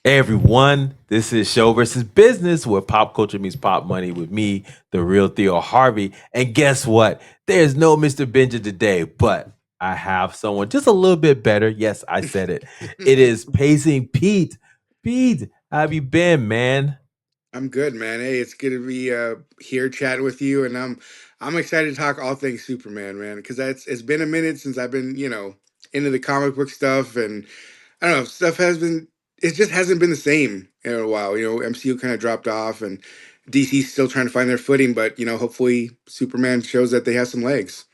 Hey everyone, this is Show versus Business, where pop culture meets pop money with me, the real Theo Harvey. And guess what? There's no Mr. Benja today, but I have someone just a little bit better. Yes, I said it. It is Pacing Pete. Pete, how have you been, man? I'm good, man. Hey, it's good to be here chatting with you, and I'm excited to talk all things Superman, man, because it's been a minute since I've been, into the comic book stuff, and I don't know, stuff has been it just hasn't been the same in a while. MCU kind of dropped off, and DC's still trying to find their footing, but hopefully Superman shows that they have some legs.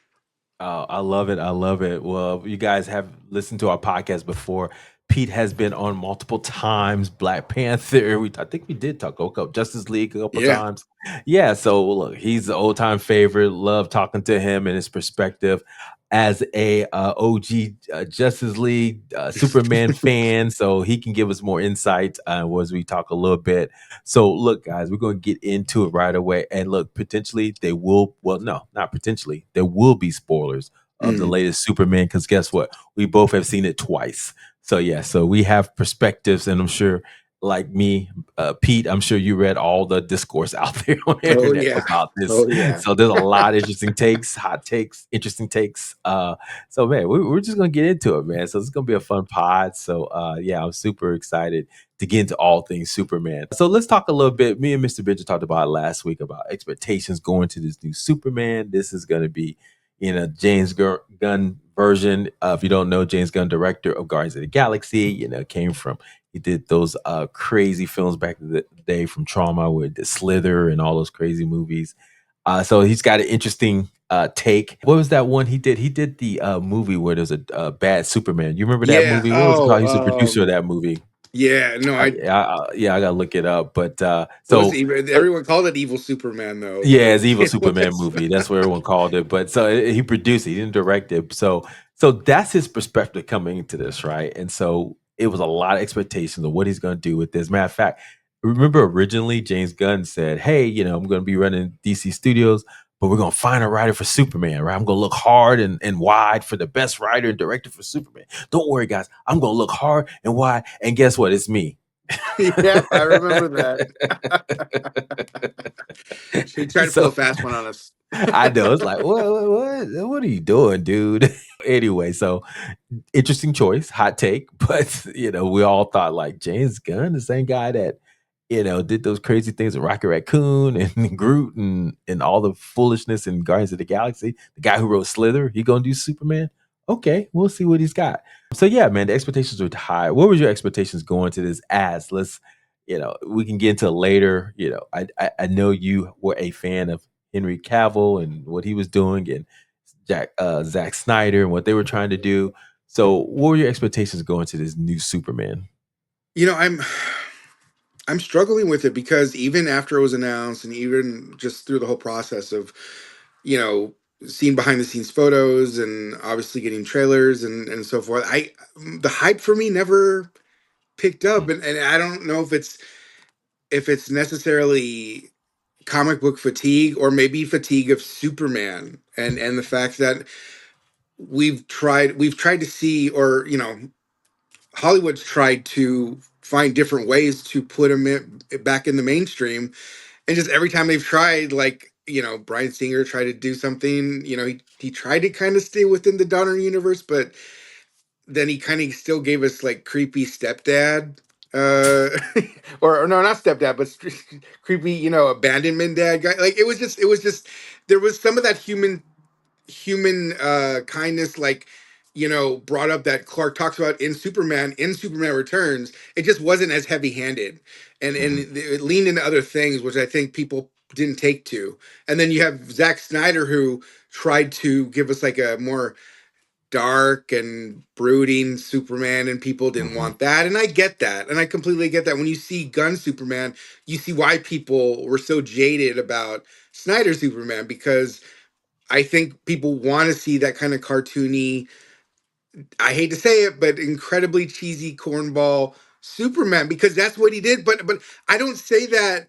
Oh, I love it. I love it. Well, you guys have listened to our podcast before. Pete has been on multiple times. Black Panther. I think we did talk Justice League a couple Yeah. times. Yeah. So look, he's the old time favorite. Love talking to him and his perspective as a OG Justice League Superman fan. So he can give us more insight as we talk a little bit. So look, guys, we're going to get into it right away. And look, potentially they will. Well, no, not potentially. There will be spoilers of the Mm. latest Superman because guess what? We both have seen it twice. So yeah, so we have perspectives, and I'm sure, like me, Pete, I'm sure you read all the discourse out there on the Oh internet yeah. about this. Oh yeah. So there's a lot of interesting takes, hot takes, interesting takes. So man, we're just gonna get into it, man. So it's gonna be a fun pod. So yeah, I'm super excited to get into all things Superman. So let's talk a little bit. Me and Mr. Bridger talked about it last week about expectations going to this new Superman. This is going to be in a Gunn version. If you don't know, James Gunn, director of Guardians of the Galaxy, came from he did those crazy films back in the day from Trauma with the Slither and all those crazy movies. So he's got an interesting take. What was that one he did? He did the movie where there's a bad Superman. You remember that Yeah. movie? What was it called? He's the Oh, producer of that movie. yeah. No, Yeah, I gotta look it up. But it was so even uh, everyone called it Evil Superman though, yeah, but it's Evil it Superman was. movie. That's what everyone called it. But so he produced it. He didn't direct it. So that's his perspective coming into this, right? And so it was a lot of expectations of what he's going to do with this. Matter of fact, remember originally James Gunn said, "Hey, I'm going to be running DC Studios, but we're going to find a writer for Superman, right? I'm going to look hard and wide for the best writer and director for Superman. Don't worry, guys. I'm going to look hard and wide. And guess what? It's me." Yeah, I remember that. She tried to pull a So fast one on us. I know it's like what are you doing, dude? Anyway, so interesting choice, hot take, but we all thought like James Gunn, the same guy that did those crazy things with Rocket Raccoon and Groot and all the foolishness in Guardians of the Galaxy. The guy who wrote Slither, he gonna do Superman. Okay, we'll see what he's got. So yeah, man, the expectations were high. What was your expectations going to this? As let's, we can get into it later. I know you were a fan of Henry Cavill and what he was doing, and Zack Snyder and what they were trying to do. So, what were your expectations going to this new Superman? You know, I'm struggling with it because even after it was announced and even just through the whole process of, you know, seeing behind the scenes photos and obviously getting trailers and so forth, I the hype for me never picked up, and I don't know if it's necessarily comic book fatigue or maybe fatigue of Superman and the fact that we've tried to see, or Hollywood's tried to find different ways to put him back in the mainstream, and just every time they've tried, like Bryan Singer tried to do something, he tried to kind of stay within the Donner universe, but then he kind of still gave us like creepy stepdad, uh or no, not stepdad, but creepy, abandonment dad guy. Like it was just there was some of that human kindness, like brought up that Clark talks about in Superman Returns. It just wasn't as heavy handed, and Mhm, it leaned into other things, which I think people didn't take to. And then you have Zack Snyder, who tried to give us like a more dark and brooding Superman, and people didn't mhm, want that. And I get that. And I completely get that. When you see Gun Superman, you see why people were so jaded about Snyder Superman, because I think people want to see that kind of cartoony, I hate to say it, but incredibly cheesy cornball Superman, because that's what he did. But I don't say that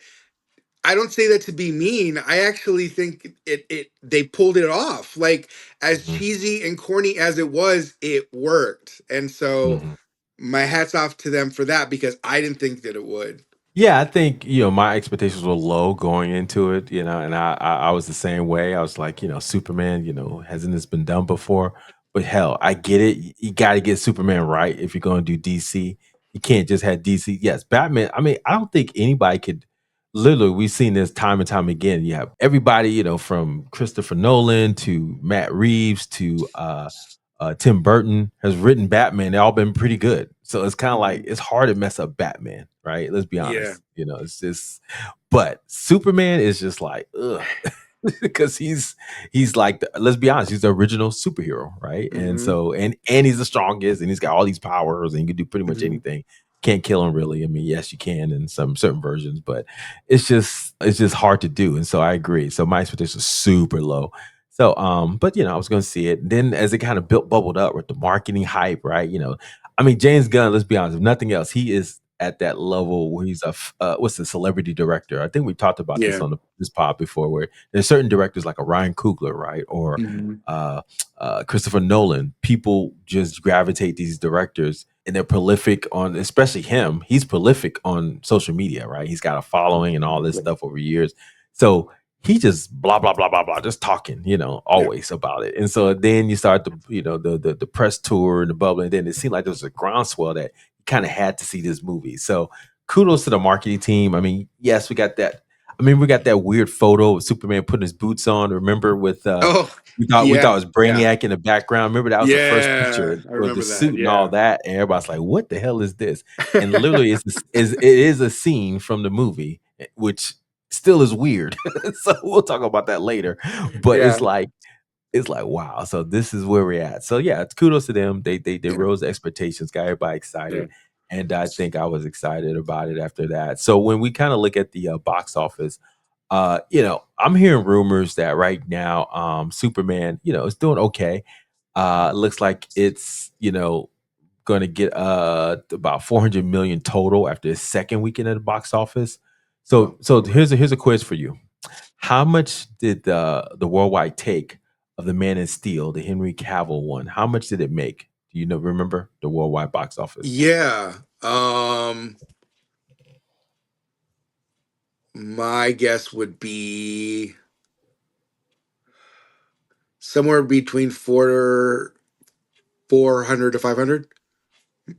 to be mean. I actually think it they pulled it off. Like, as mhm, cheesy and corny as it was, it worked. And so mhm. my hats off to them for that because I didn't think that it would. Yeah, I think, my expectations were low going into it, and I was the same way. I was like, Superman, hasn't this been done before? But hell, I get it. You got to get Superman right if you're going to do DC. You can't just have DC. Yes, Batman. I mean, I don't think anybody could. Literally, we've seen this time and time again. You have everybody, from Christopher Nolan to Matt Reeves to Tim Burton has written Batman. They've all been pretty good. So it's kind of like Mhm. it's hard to mess up Batman, right? Let's be Yeah. honest. It's just, but Superman is just like, ugh, because he's like, let's be honest, he's the original superhero, right? And Hmm. so and he's the strongest, and he's got all these powers, and you can do pretty much Hmm. anything. Can't kill him really. I mean, yes, you can in some certain versions, but it's just hard to do. And so I agree. So my expectations are super low. So, but I was gonna see it. Then as it kind of built bubbled up with the marketing hype, right? I mean, James Gunn, let's be honest, if nothing else, he is at that level where he's what's the celebrity director? I think we talked about this Yeah. on this pod before, where there's certain directors like a Ryan Coogler, right? Or Hmm. uh, Christopher Nolan. People just gravitate these directors, and they're prolific on, especially him. He's prolific on social media, right? He's got a following and all this Yeah. stuff over years. So he just blah blah blah blah blah, just talking, Yeah. always about it. And so then you start the press tour and the bubble, and then it seemed like there was a groundswell that you kind of had to see this movie. So kudos to the marketing team. I mean, yes, we got that. I mean, we got that weird photo of Superman putting his boots on. Remember with Oh, we thought it yeah. was Yeah. Brainiac in the background. Remember that was the first Yeah. picture I with the remember that. suit and all Yeah. that, and everybody's like, "What the hell is this?" And literally, it is a scene from the movie, which still is weird. So we'll talk about that later. But Yeah. it's like wow. So this is where we're at. So yeah, it's kudos to them. They Yeah. rose the expectations, got everybody Yeah. excited, and I think I was excited about it after that. So when we kind of look at the box office, I'm hearing rumors that right now, Superman, is doing okay. Looks like it's going to get about 400 million total after the second weekend at the box office. So Oh, so okay. here's a quiz for you. How much did the worldwide take of the Man in Steel, the Henry Cavill one? How much did it make? Do you remember the worldwide box office? Yeah. My guess would be somewhere between 400 to 500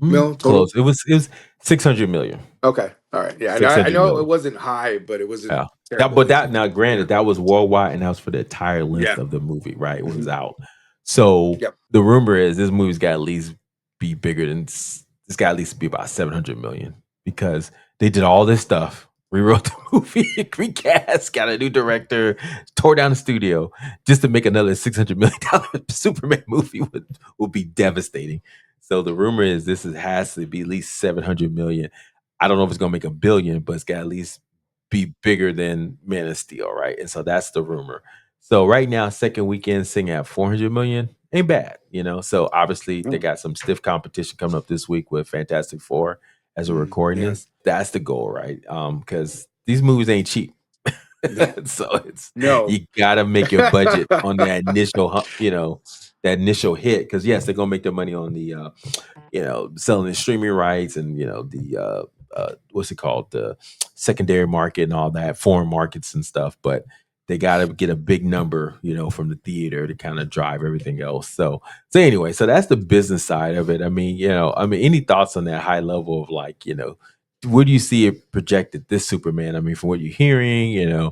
mil total. Close. It was 600 million. Okay. All right. Yeah. I 600 know it million. wasn't high, but it wasn't Yeah. That but terribly that now expensive. Yeah. granted, that was worldwide and that was for the entire length Yeah. of the movie, right? It was Hmm. out. So Yep. the rumor is this movie's got to at least be bigger than it's got to at least be about 700 million because they did all this stuff, rewrote the movie, recast, got a new director, tore down the studio just to make another $600 million Superman movie would be devastating. So the rumor is has to be at least 700 million. I don't know if it's gonna make a billion, but it's got to at least be bigger than Man of Steel, right? And so that's the rumor. So right now, second weekend sitting at 400 million ain't bad. So obviously they Mm. got some stiff competition coming up this week with Fantastic Four as we're recording Yeah. this. That's the goal, right? Because these movies ain't cheap. No. So it's No. you gotta make your budget on that initial, that initial hit. Because yes, they're gonna make their money on the selling the streaming rights and the what's it called, the secondary market and all that, foreign markets and stuff. But they got to get a big number, from the theater to kind of drive everything else. So anyway, so that's the business side of it. I mean, any thoughts on that high level of like, where do you see it projected this Superman? I mean, from what you're hearing, yeah,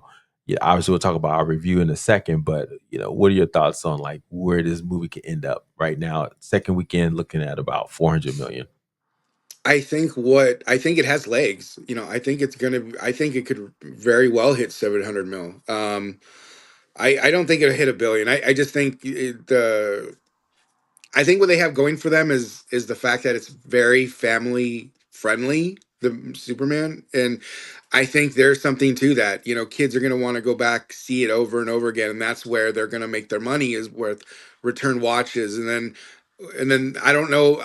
obviously we'll talk about our review in a second, but what are your thoughts on like where this movie could end up right now? Second weekend, looking at about 400 million. I think it has legs. I think it could very well hit 700 mil. I don't think it'll hit a billion. I just think I think what they have going for them is the fact that it's very family friendly, the Superman, and I think there's something to that. Kids are going to want to go back, see it over and over again, and that's where they're going to make their money is with return watches, and then I don't know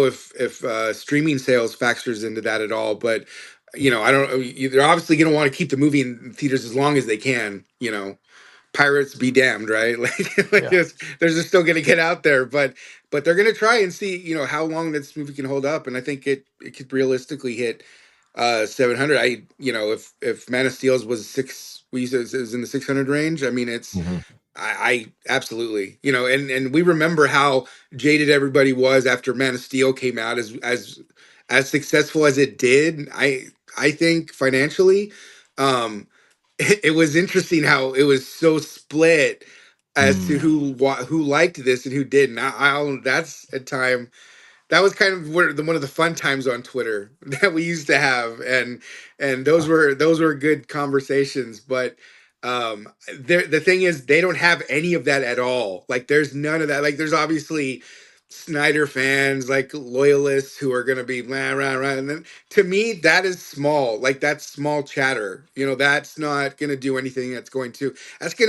if streaming sales factors into that at all, but I don't. They're obviously going to want to keep the movie in theaters as long as they can. pirates be damned, right? Like Yeah. they're just still gonna get out there, but they're gonna try and see, how long this movie can hold up, and I think it could realistically hit 700. If Man of Steel's was six, we said it was in the 600 range. I mean, Mhm. I absolutely, and we remember how jaded everybody was after Man of Steel came out, as successful as it did. I think financially, um, it was interesting how it was so split as to Mm. who liked this and who didn't. That's a time that was kind of one of the fun times on Twitter that we used to have, and those were good conversations. But the thing is, they don't have any of that at all. Like, there's none of that. Like, there's obviously Snyder fans, like loyalists, who are gonna be rah, rah, rah. And then, to me, that is small. Like, that's small chatter. That's not gonna do anything. That's gonna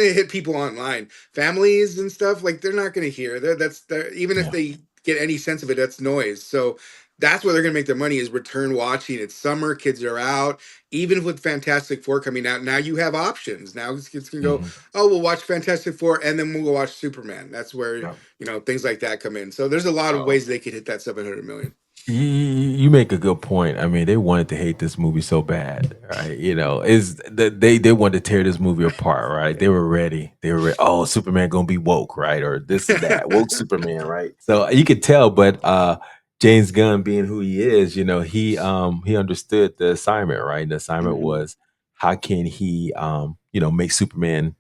hit people online, families and stuff. Like, they're not gonna hear. Even if Yeah. they get any sense of it, that's noise. So that's where they're going to make their money, is return watching. It's summer, kids are out. Even with Fantastic Four coming out, now you have options. Now kids can go, Mhm. oh, we'll watch Fantastic Four and then we'll go watch Superman. That's where, Yeah. things like that come in. So there's a lot of Oh. ways they could hit that 700 million. You make a good point. I mean, they wanted to hate this movie so bad, right? Is that they wanted to tear this movie apart, right? They were ready. They were ready. Oh, Superman gonna be woke, right? Or this is that woke Superman, right? So you could tell, but James Gunn, being who he is, he understood the assignment, right? And the assignment Mhm. was, how can he make Superman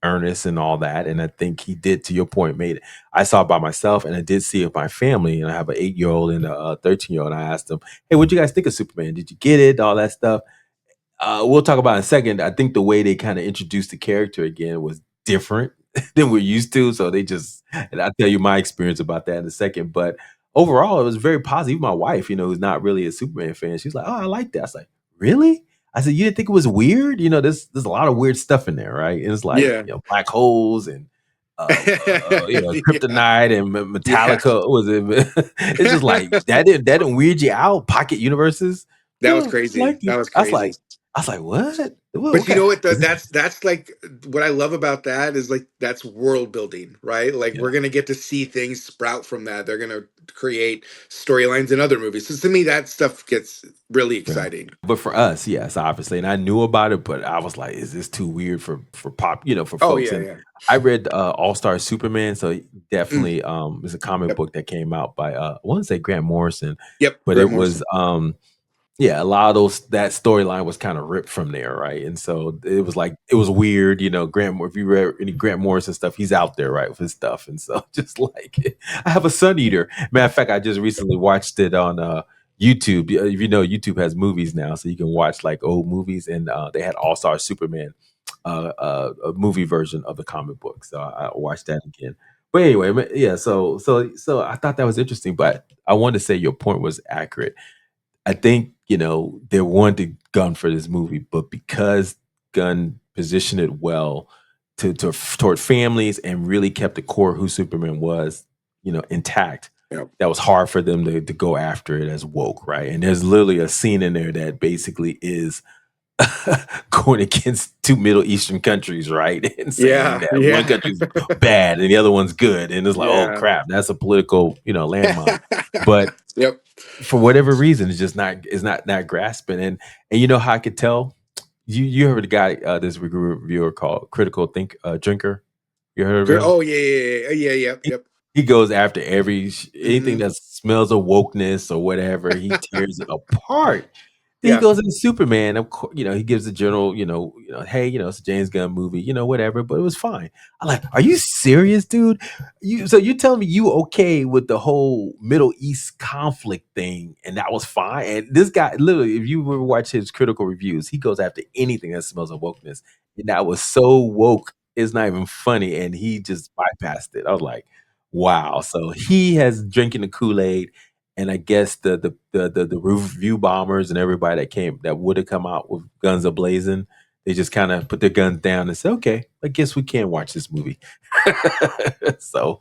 earnest and all that. And I think he did, to your point, made it. I saw it by myself, and I did see it with my family. And I have an 8-year-old and a 13-year-old. And I asked them, "Hey, what do you guys think of Superman? Did you get it? All that stuff." We'll talk about it in a second. I think the way they kind of introduced the character again was different than we're used to. So and I'll tell you my experience about that in a second. But overall, it was very positive. Even my wife, who's not really a Superman fan, she's like, "Oh, I like that." I was like, "Really?" I said, "You didn't think it was weird? There's a lot of weird stuff in there, right?" And it's like, Yeah. black holes and Yeah. Kryptonite and Yeah. Metallica. What was it? It's just like that didn't weird you out. Pocket universes. That was No, I crazy. liked it. That was I was crazy. like, what? What But you kind? know what? Is it? That's like what I love about that is, like, that's world building, right? Like, Yeah, we're gonna get to see things sprout from that. They're gonna create storylines in other movies. So to me, that stuff gets really yeah. exciting. But for us, yes, obviously, and I knew about it, but I was like, "Is this too weird for pop? For Oh folks?" yeah, And yeah. I read All Star Superman, so Mm, definitely, it's a comic yep, book that came out by I want to say Grant Morrison, yep. but Grant it was Morrison. yeah, a lot of that storyline was kind of ripped from there, right? And so it was like it was weird, if you read any Grant Morrison stuff, he's out there, right, with his stuff. And so just like I have a Sun Eater. Matter of fact, I just recently watched it on YouTube. If YouTube has movies now, so you can watch like old movies, and they had All Star Superman, a movie version of the comic book. So I watched that again. But anyway, yeah. So I thought that was interesting, but I wanted to say your point was accurate. I think, they wanted Gunn for this movie, but because Gunn positioned it well toward families and really kept the core who Superman was, intact, Yep. that was hard for them to go after it as woke, right? And there's literally a scene in there that basically is going against two Middle Eastern countries, right? And saying Yeah, that one yeah, country's bad and the other one's good. And it's like, oh yeah. crap, that's a political, landmine. But Yep. for whatever reason, it's not grasping. And you know how I could tell? You heard the guy, this reviewer called Critical Drinker. You heard of him? Oh yeah, yeah, yeah, yeah. Yep, He yep. he goes after anything Hmm. that smells of wokeness or whatever. He tears it apart. Then he Yeah. goes into Superman. Of course, he gives the general, hey, it's a James Gunn movie, whatever, but it was fine. I'm like, are you serious, dude? So you're telling me you okay with the whole Middle East conflict thing, and that was fine? And this guy, literally, if you ever watch his critical reviews, he goes after anything that smells of wokeness, and that was so woke. It's not even funny, and he just bypassed it. I was like, wow. So he has drinking the Kool-Aid, and I guess the review bombers and everybody that would have come out with guns ablazing, they just kind of put their guns down and said, "Okay, I guess we can watch this movie." So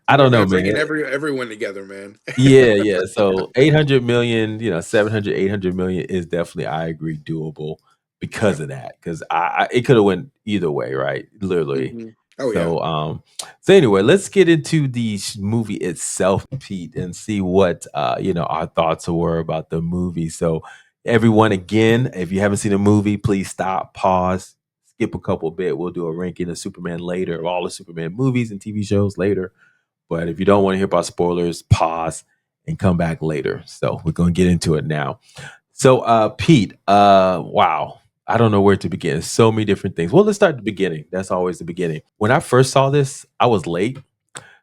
I don't know, man. Bringing everyone together, man. Yeah, yeah. So 800 million, 700, 800 million is definitely, I agree, doable. because Yep. of that. Because it could have went either way, right? Literally. Hmm. Oh yeah. So so anyway, let's get into the movie itself, Pete, and see what our thoughts were about the movie. So everyone, again, if you haven't seen the movie, please stop, pause, skip a couple bit. We'll do a ranking of Superman later, of all the Superman movies and TV shows later. But if you don't want to hear about spoilers, pause and come back later. So we're going to get into it now. So Pete, wow. I don't know where to begin. So many different things. Well, let's start at the beginning. That's always the beginning. When I first saw this, I was late.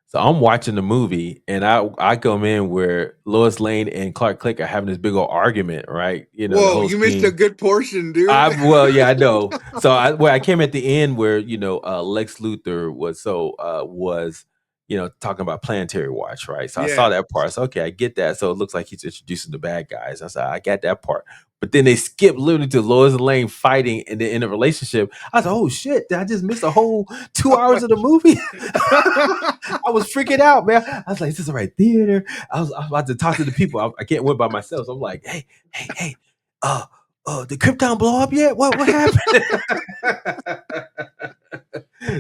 So I'm watching the movie and I come in where Lois Lane and Clark Kent are having this big old argument, right? The Whoa, whole you missed a scene. good portion, I dude. well, yeah, I know. So I came at the end where Lex Luthor was talking about Planetary Watch, right? So I saw Yeah. that part. So okay, I get that. So it looks like he's introducing the bad guys. I said I got that part. But then they skip literally to Lois and Lane fighting and then in a relationship. I was like, oh shit, did I just miss a whole 2 hours of the movie? I was freaking out, man. I was like, is this the right theater? I was about to talk to the people. I can't win by myself. So I'm like, hey, uh, did Krypton blow up yet? What happened?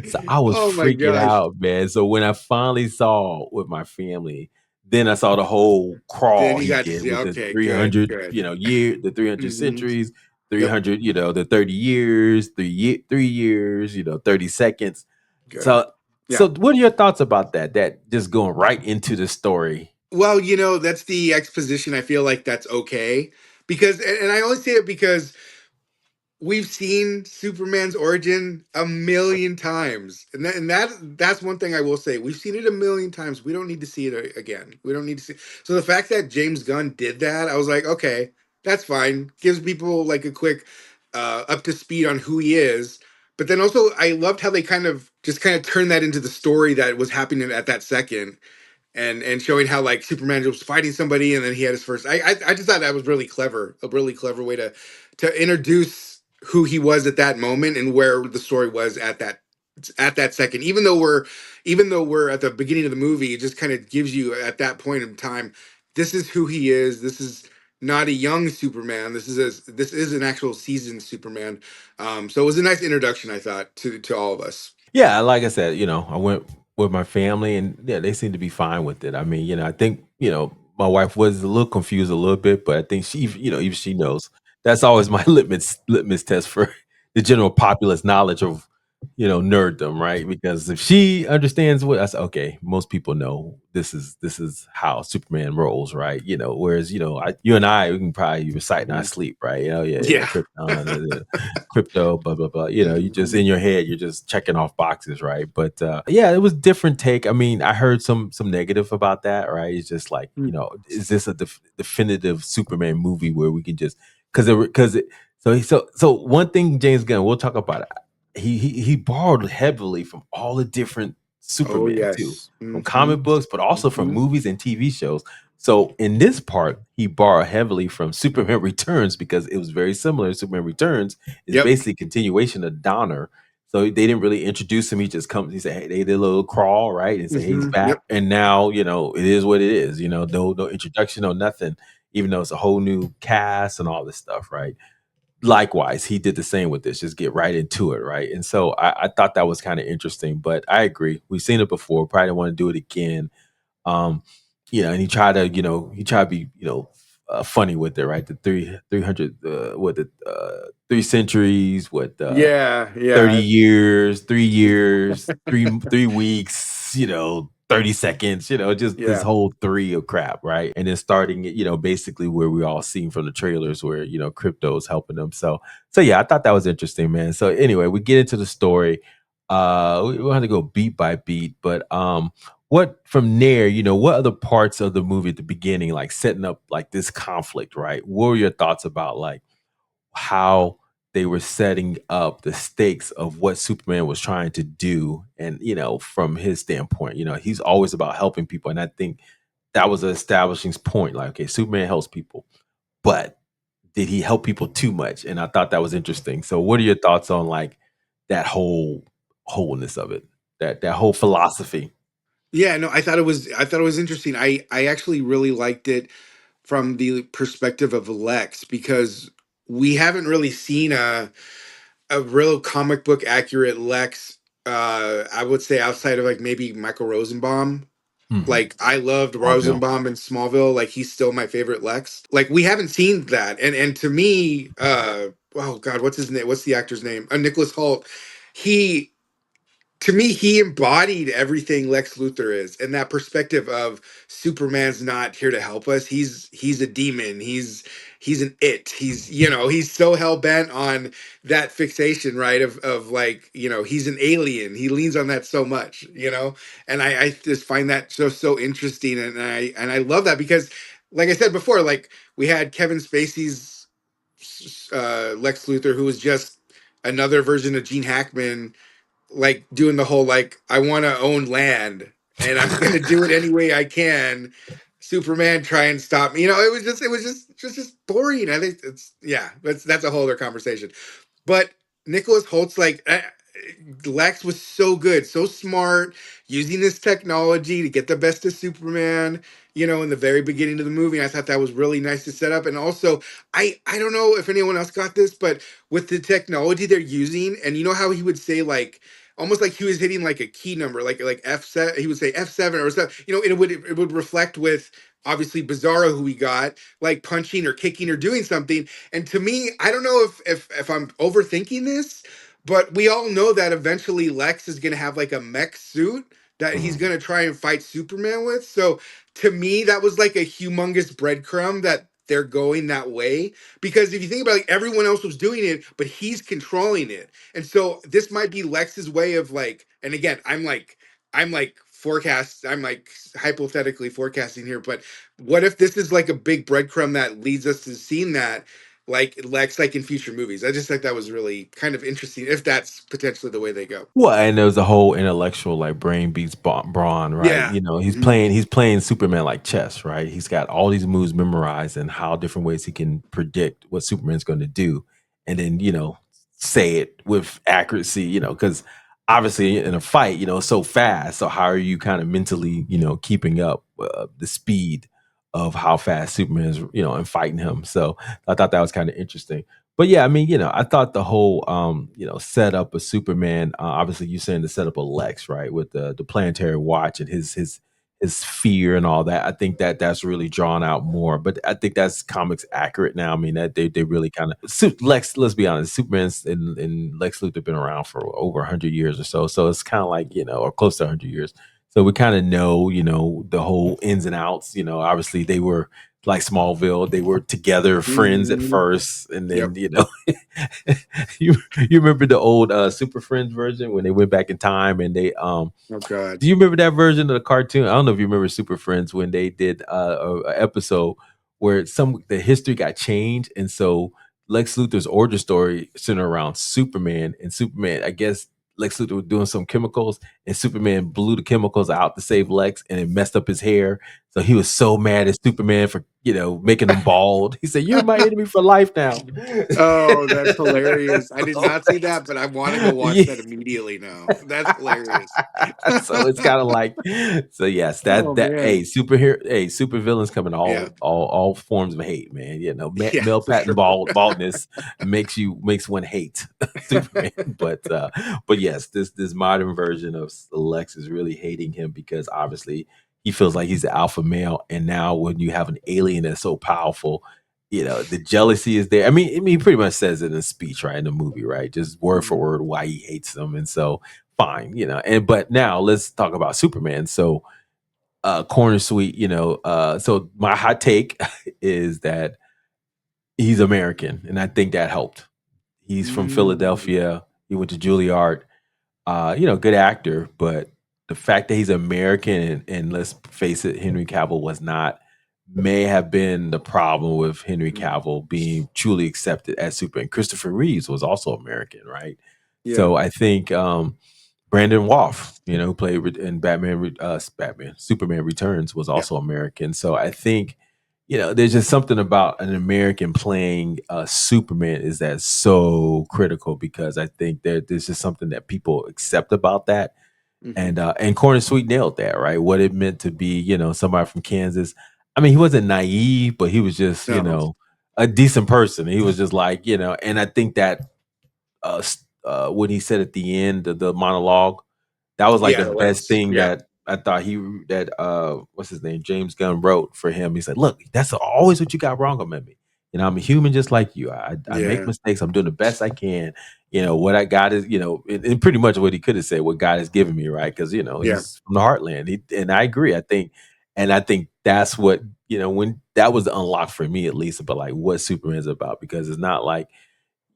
So I was Oh my freaking gosh. out, man. So when I finally saw with my family, then I saw the whole Then crawl you he got to did see. with the Okay, good, 300, good. the 300 Hmm. centuries, Yep. 300, the 30 years, 3 years, 30 seconds. Good. So Yeah. what are your thoughts about that? That just going right into the story. Well, that's the exposition. I feel like that's okay because, and I only say it because we've seen Superman's origin a million times, and that's one thing I will say. We've seen it a million times. We don't need to see it again. We don't need to see. So the fact that James Gunn did that, I was like, okay, that's fine. Gives people like a quick up to speed on who he is. But then also, I loved how they kind of turned that into the story that was happening at that second, and showing how like Superman was fighting somebody and then he had his first. I just thought that was really clever, a really clever way to introduce who he was at that moment and where the story was at that second. Even though we're at the beginning of the movie, it just kind of gives you at that point in time, this is who he is. This is not a young Superman. This is an actual seasoned Superman. So it was a nice introduction, I thought, to all of us. Yeah, like I said, I went with my family and yeah, they seem to be fine with it. I mean, I think, my wife was a little confused a little bit, but I think she, even she knows. That's always my litmus test for the general populace knowledge of, nerddom, right? Because if she understands what I said, okay, most people know this is how Superman rolls, right? Whereas, you and I we can probably recite in our Mhm. sleep, right? Yeah, Yeah. Krypton, crypto, blah blah blah. You just Mhm. in your head, you're just checking off boxes, right? But yeah, it was different take. I mean, I heard some negative about that, right? It's just like, is this a definitive Superman movie where we can just because it so one thing James Gunn, we'll talk about it. He borrowed heavily from all the different Oh Superman too, yes. from Hmm. comic books, but also from Hmm. movies and TV shows. So in this part, he borrowed heavily from Superman Returns because it was very similar. Superman Returns is Yep. basically a continuation of Donner. So they didn't really introduce him. He just comes. He said, "Hey, they did a little crawl, right?" And say, "Hey, he's back." Yep. And now, it is what it is. No introduction, no nothing. Even though it's a whole new cast and all this stuff, right? Likewise, he did the same with this. Just get right into it, right? And so I thought that was kind of interesting. But I agree. We've seen it before. Probably don't want to do it again. Um, and he tried to be, funny with it, right? The 300, what the 3 centuries, what Yeah. 30 Yeah. years, 3 years, three weeks, 30 seconds, just this Yeah. whole three of crap, right? And then starting it, basically where we all seen from the trailers where, crypto's helping them. So yeah, I thought that was interesting, man. So anyway, we get into the story. We'll have to go beat by beat, but what from there, what other parts of the movie at the beginning, like setting up like this conflict, right? What were your thoughts about like how they were setting up the stakes of what Superman was trying to do? And, from his standpoint, he's always about helping people. And I think that was an establishing point. Like, okay, Superman helps people, but did he help people too much? And I thought that was interesting. So what are your thoughts on like that wholeness of it? That whole philosophy? Yeah. No, I thought it was interesting. I actually really liked it from the perspective of Lex because we haven't really seen a real comic book accurate Lex. I would say outside of like maybe Michael Rosenbaum. Mhm. Like I loved Smallville. Rosenbaum in Smallville. Like he's still my favorite Lex. Like we haven't seen that. And to me, oh God, what's his name? What's the actor's name? Nicholas Hoult. He to me, he embodied everything Lex Luthor is, and that perspective of Superman's not here to help us. He's a demon. He's an it. He's he's so hell bent on that fixation, right? Of like he's an alien. He leans on that so much, and I just find that so interesting, and I love that because, like I said before, like we had Kevin Spacey's Lex Luthor, who was just another version of Gene Hackman, like doing the whole like I want to own land and I'm gonna do it any way I can. Superman try and stop me. It was just boring. I think it's yeah. That's a whole other conversation. But Nicholas Holtz, like Lex was so good, so smart, using this technology to get the best of Superman. In the very beginning of the movie, I thought that was really nice to set up. And also, I don't know if anyone else got this, but with the technology they're using, and you know how he would say like almost like he was hitting like a key number, like F7. He would say F7 or stuff. It would reflect with obviously Bizarro, who we got, like punching or kicking or doing something. And to me, I don't know if I'm overthinking this, but we all know that eventually Lex is gonna have like a mech suit that he's Mhm. gonna try and fight Superman with. So to me, that was like a humongous breadcrumb that they're going that way. Because if you think about it, like, everyone else was doing it, but he's controlling it. And so this might be Lex's way of like, and again, I'm like hypothetically forecasting here, but what if this is like a big breadcrumb that leads us to seeing that like Lex like in future movies? I just think that was really kind of interesting if that's potentially the way they go. Well, and there's a whole intellectual like brain beats brawn, right? Yeah. You know, he's Mhm. playing he's playing Superman like chess, right? He's got all these moves memorized and how different ways he can predict what Superman's going to do, and then say it with accuracy. Because obviously in a fight, it's so fast. So how are you kind of mentally, keeping up the speed of how fast Superman is, and fighting him? So I thought that was kind of interesting. But yeah, I mean, I thought the whole setup of Superman, obviously you're saying the setup of Lex, right? With the planetary watch and his fear and all that. I think that that's really drawn out more. But I think that's comics accurate now. I mean, that they really kind of Lex, let's be honest, Superman's and Lex Luthor been around for over 100 years or so. So it's kind of like, or close to 100 years. So we kind of know, the whole ins and outs. Obviously they were like Smallville. They were together, friends at Mhm. first, and then Yep. you remember the old Super Friends version when they went back in time and they Oh God. do you remember that version of the cartoon? I don't know if you remember Super Friends when they did a episode where the history got changed, and so Lex Luthor's origin story centered around Superman, and Superman, I guess Lex Luthor was doing some chemicals, and Superman blew the chemicals out to save Lex, and it messed up his hair. So he was so mad at Superman for making him bald. He said, "You're my enemy for life now." Oh, that's hilarious. I did So not see that, but I want to go watch yeah. that immediately now. That's hilarious. So it's kind of like, so yes, Oh that man. super villains come in Yeah. all forms of hate, man. Yeah, Male for pattern sure. baldness makes one hate Superman. But yes, this modern version of Lex is really hating him because obviously he feels like he's the alpha male, and now when you have an alien that's so powerful, the jealousy is there. I mean, he pretty much says it in a speech, right, in the movie, right, just word for Mhm. word why he hates them, and so fine, and but now let's talk about Superman. So corner suite, so my hot take is that he's American, and I think that helped. He's from Mm. Philadelphia. He went to Juilliard. Good actor, but the fact that he's American and let's face it, Henry Cavill was not, may have been the problem with Henry Mm. Cavill being truly accepted as Superman. Christopher Reeves was also American, right? Yeah. So I think Brandon Woff, who played in Batman Superman Returns, was Yeah. also American. So I think, there's just something about an American playing Superman is that so critical because I think there's just something that people accept about that. Hmm. And Corner Sweet nailed that, right? What it meant to be, somebody from Kansas. I mean, he wasn't naive, but he was just, No. a decent person. He was just like, and I think that when he said at the end of the monologue, that was like Yeah, the the best last. thing Yeah, that I thought that what's his name, James Gunn wrote for him. He said, "Look, that's always what you got wrong about me. I'm a human just like you. I make yeah, mistakes. I'm doing the best I can. What I got is, and pretty much what he could have said, what God has given me, right? Because yeah. he's from the heartland. And I agree. I think that's what when that was the unlock for me at least about like what Superman's about because it's not like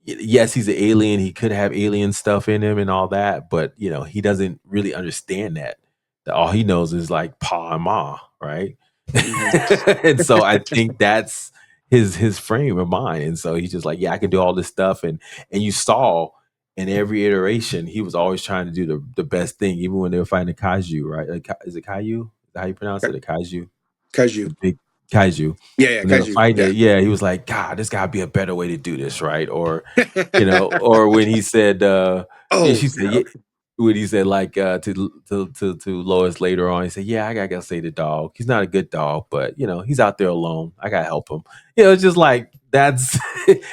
yes, he's an alien. He could have alien stuff in him and all that, but he doesn't really understand that. That all he knows is like pa and ma, right? Hmm. And so I think that's his frame of mind. And so he's just like, yeah, I can do all this stuff. And you saw in every iteration, he was always trying to do the best thing, even when they were fighting the kaiju, right? Like, is it kaiju? Is that how you pronounce it? A kaiju? Kaiju. The big kaiju. Yeah, yeah, When they were kaiju. fighting Yeah. it, yeah, he was like, God, there's gotta be a better way to do this, right? Or when he said, yeah, Oh, she said, yeah. yeah, Okay. when he said like to Lois later on, he said, yeah, I gotta say the dog. He's not a good dog, but he's out there alone. I gotta help him. It's just like that's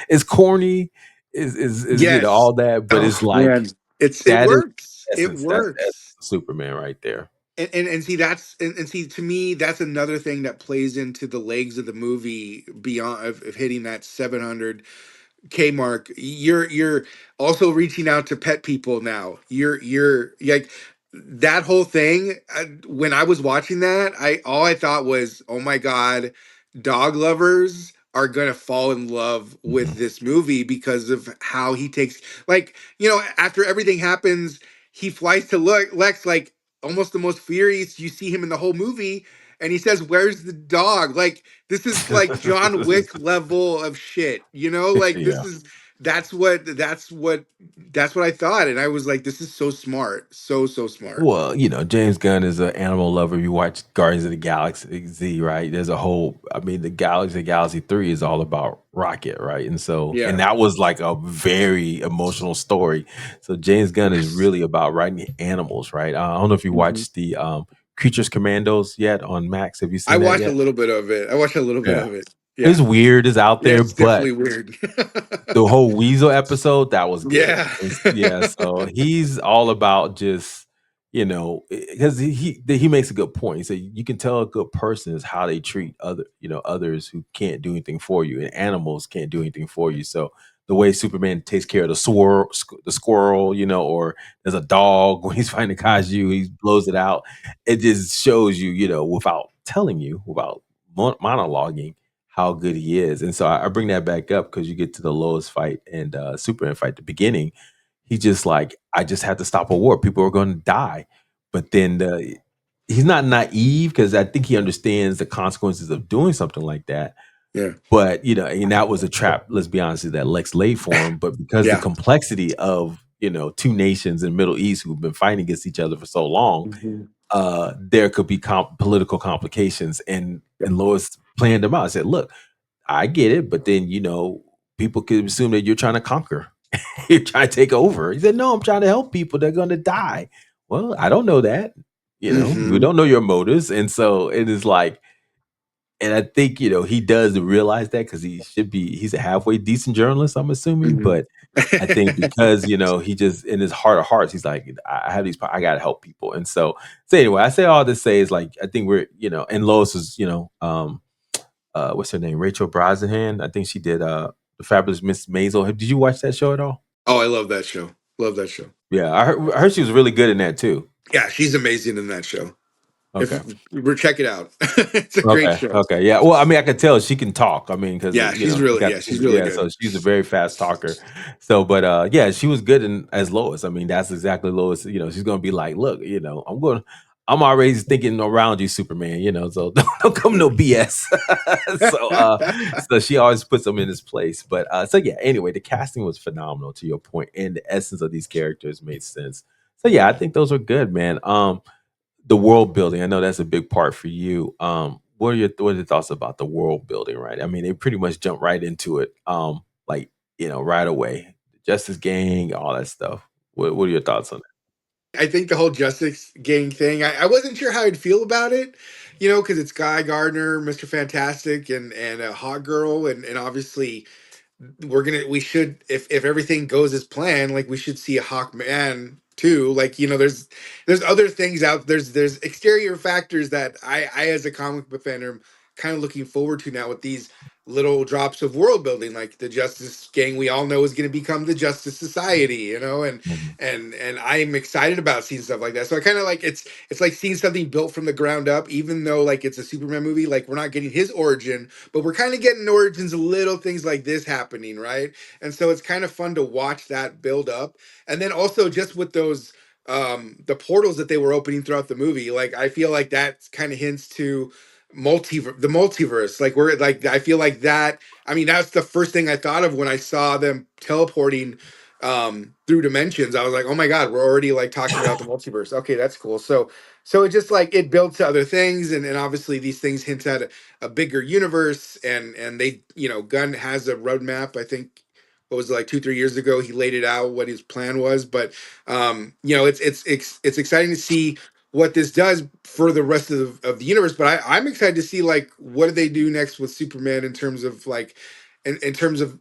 it's corny, is Yes. all that, but it's Oh like man, it that is works. It essence. That's the essence works. of Superman right there. And see and see to me that's another thing that plays into the legs of the movie beyond of hitting that 700K mark. You're also reaching out to pet people now. You're like that whole thing. When I was watching that, I all I thought was, oh my god, dog lovers are gonna fall in love with Mhm. this movie because of how he takes, like, after everything happens, he flies to Lex, like almost the most furious you see him in the whole movie, and he says, "Where's the dog?" Like, this is like John Wick level of shit, like this Yeah. is that's what I thought, and I was like, this is so smart, so smart. Well, James Gunn is an animal lover. You watch Guardians of the Galaxy Z, right? There's a whole, I mean, the Galaxy 3 is all about Rocket, right? And so, and Yeah. that was like a very emotional story. So James Gunn is Yes. really about writing animals, right? I don't know if you Mhm. watched the Creatures Commandos yet on Max. Have you I seen that watched a yet? little bit of it. I watched a little bit Yeah. of it. It's Yeah. weird, it's out Yeah, there, it's but definitely weird. the whole Weasel episode, that was good. Yeah. Yeah, so he's all about just, because he makes a good point. He said you can tell a good person is how they treat others who can't do anything for you, and animals can't do anything for you. So the way Superman takes care of the squirrel, or there's a dog when he's fighting a kaiju, he blows it out. It just shows you, without telling you, without monologuing how good he is. And so I bring that back up because you get to the Lois fight and Superman fight at the beginning. He just like, I just had to stop a war. People are going to die. But then he's not naive because I think he understands the consequences of doing something like that. Yeah. But, and that was a trap, let's be honest, that Lex laid for him. But because the Yeah. complexity of, two nations in the Middle East who've been fighting against each other for so long, Mhm. there could be political complications. Yeah. And Lois planned them out. I said, look, I get it, but then people could assume that you're trying to conquer, you're trying to take over. He said, "No, I'm trying to help people. They're going to die." Well, I don't know that. We Mhm. don't know your motives, and so it is like, and I think he does realize that because he's a halfway decent journalist, I'm assuming, Mhm. but I think because he just in his heart of hearts, he's like, I have these, I gotta help people, and so anyway, I say all this to say is like I think we're and Lois is what's her name? Rachel Brosnahan. I think she did the Fabulous Miss Maisel. Did you watch that show at all? Oh, I love that show. Love that show. Yeah, I heard she was really good in that too. Yeah, she's amazing in that show. Okay. If we're check it out. It's a great Okay. show. Okay. Yeah. Well, I mean, I could tell she can talk. I mean, because Yeah, she got she's really yeah. So good. she's a very fast talker. So, but yeah, she was good in as Lois. I mean, that's exactly Lois. She's gonna be like, look, I'm already thinking around you, Superman. So don't come no BS. So she always puts him in his place. But so yeah. Anyway, the casting was phenomenal. To your point, and the essence of these characters made sense. So yeah, I think those were good, man. The world building, I know that's a big part for you. What are your thoughts about the world building, right? I mean, they pretty much jump right into it, like right away. Justice Gang, all that stuff. What are your thoughts on that? I think the whole Justice Gang thing, I wasn't sure how I'd feel about it, because it's Guy Gardner, Mr. Fantastic, and a hot girl, and obviously we should, if everything goes as planned, like we should see a Hawkman too. Like, there's other things out, there's exterior factors that I as a comic book fan am kind of looking forward to now with these little drops of world building, like the Justice Gang we all know is going to become the Justice Society, and Mhm. and I'm excited about seeing stuff like that. So I kind of like, it's like seeing something built from the ground up, even though like it's a Superman movie, like we're not getting his origin, but we're kind of getting origins of little things like this happening, right? And so it's kind of fun to watch that build up. And then also just with those the portals that they were opening throughout the movie, like I feel like that kind of hints to the multiverse. Like we're like, I feel like that, I mean, that's the first thing I thought of when I saw them teleporting through dimensions. I was like, oh my god, we're already like talking about the multiverse. Okay, that's cool. So it just like it builds to other things, and obviously these things hint at a bigger universe, and they, Gunn has a roadmap. I think what was it, like 2-3 years ago he laid it out what his plan was, but it's exciting to see what this does for the rest of the universe. But I'm excited to see like what do they do next with Superman in terms of like in terms of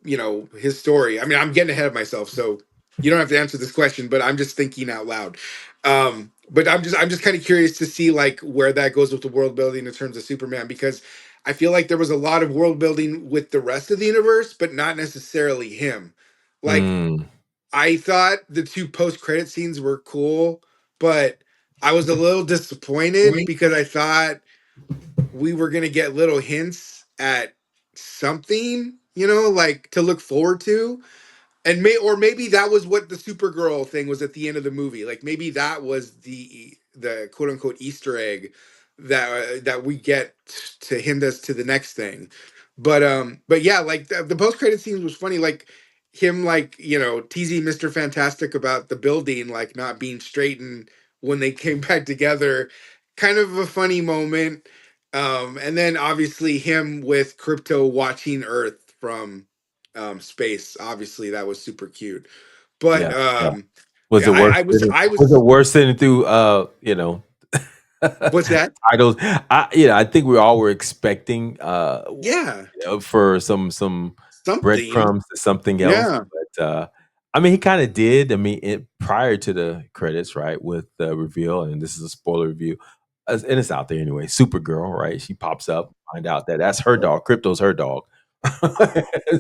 his story. I mean, I'm getting ahead of myself, so you don't have to answer this question, but I'm just thinking out loud. But I'm just kind of curious to see like where that goes with the world building in terms of Superman, because I feel like there was a lot of world building with the rest of the universe, but not necessarily him. Like Mm. I thought the two post credit scenes were cool, but I was a little disappointed because I thought we were gonna get little hints at something, like to look forward to. And maybe that was what the Supergirl thing was at the end of the movie. Like maybe that was the quote unquote Easter egg that we get to hint us to the next thing. But yeah, like the post credit scenes was funny. Like him, like teasing Mr. Fantastic about the building like not being straightened when they came back together. Kind of a funny moment. And then obviously him with Crypto watching Earth from space. Obviously, that was super cute. But Yeah, yeah. Was yeah, it worth I was it was. worth sitting through, What's that? titles? I think we all were expecting, Yeah, for some something. breadcrumbs to something else, Yeah. but, I mean, he kinda did. I mean, prior to the credits, right, with the reveal, and this is a spoiler review, and it's out there anyway, Supergirl, right? She pops up, find out that that's her dog, Crypto's her dog.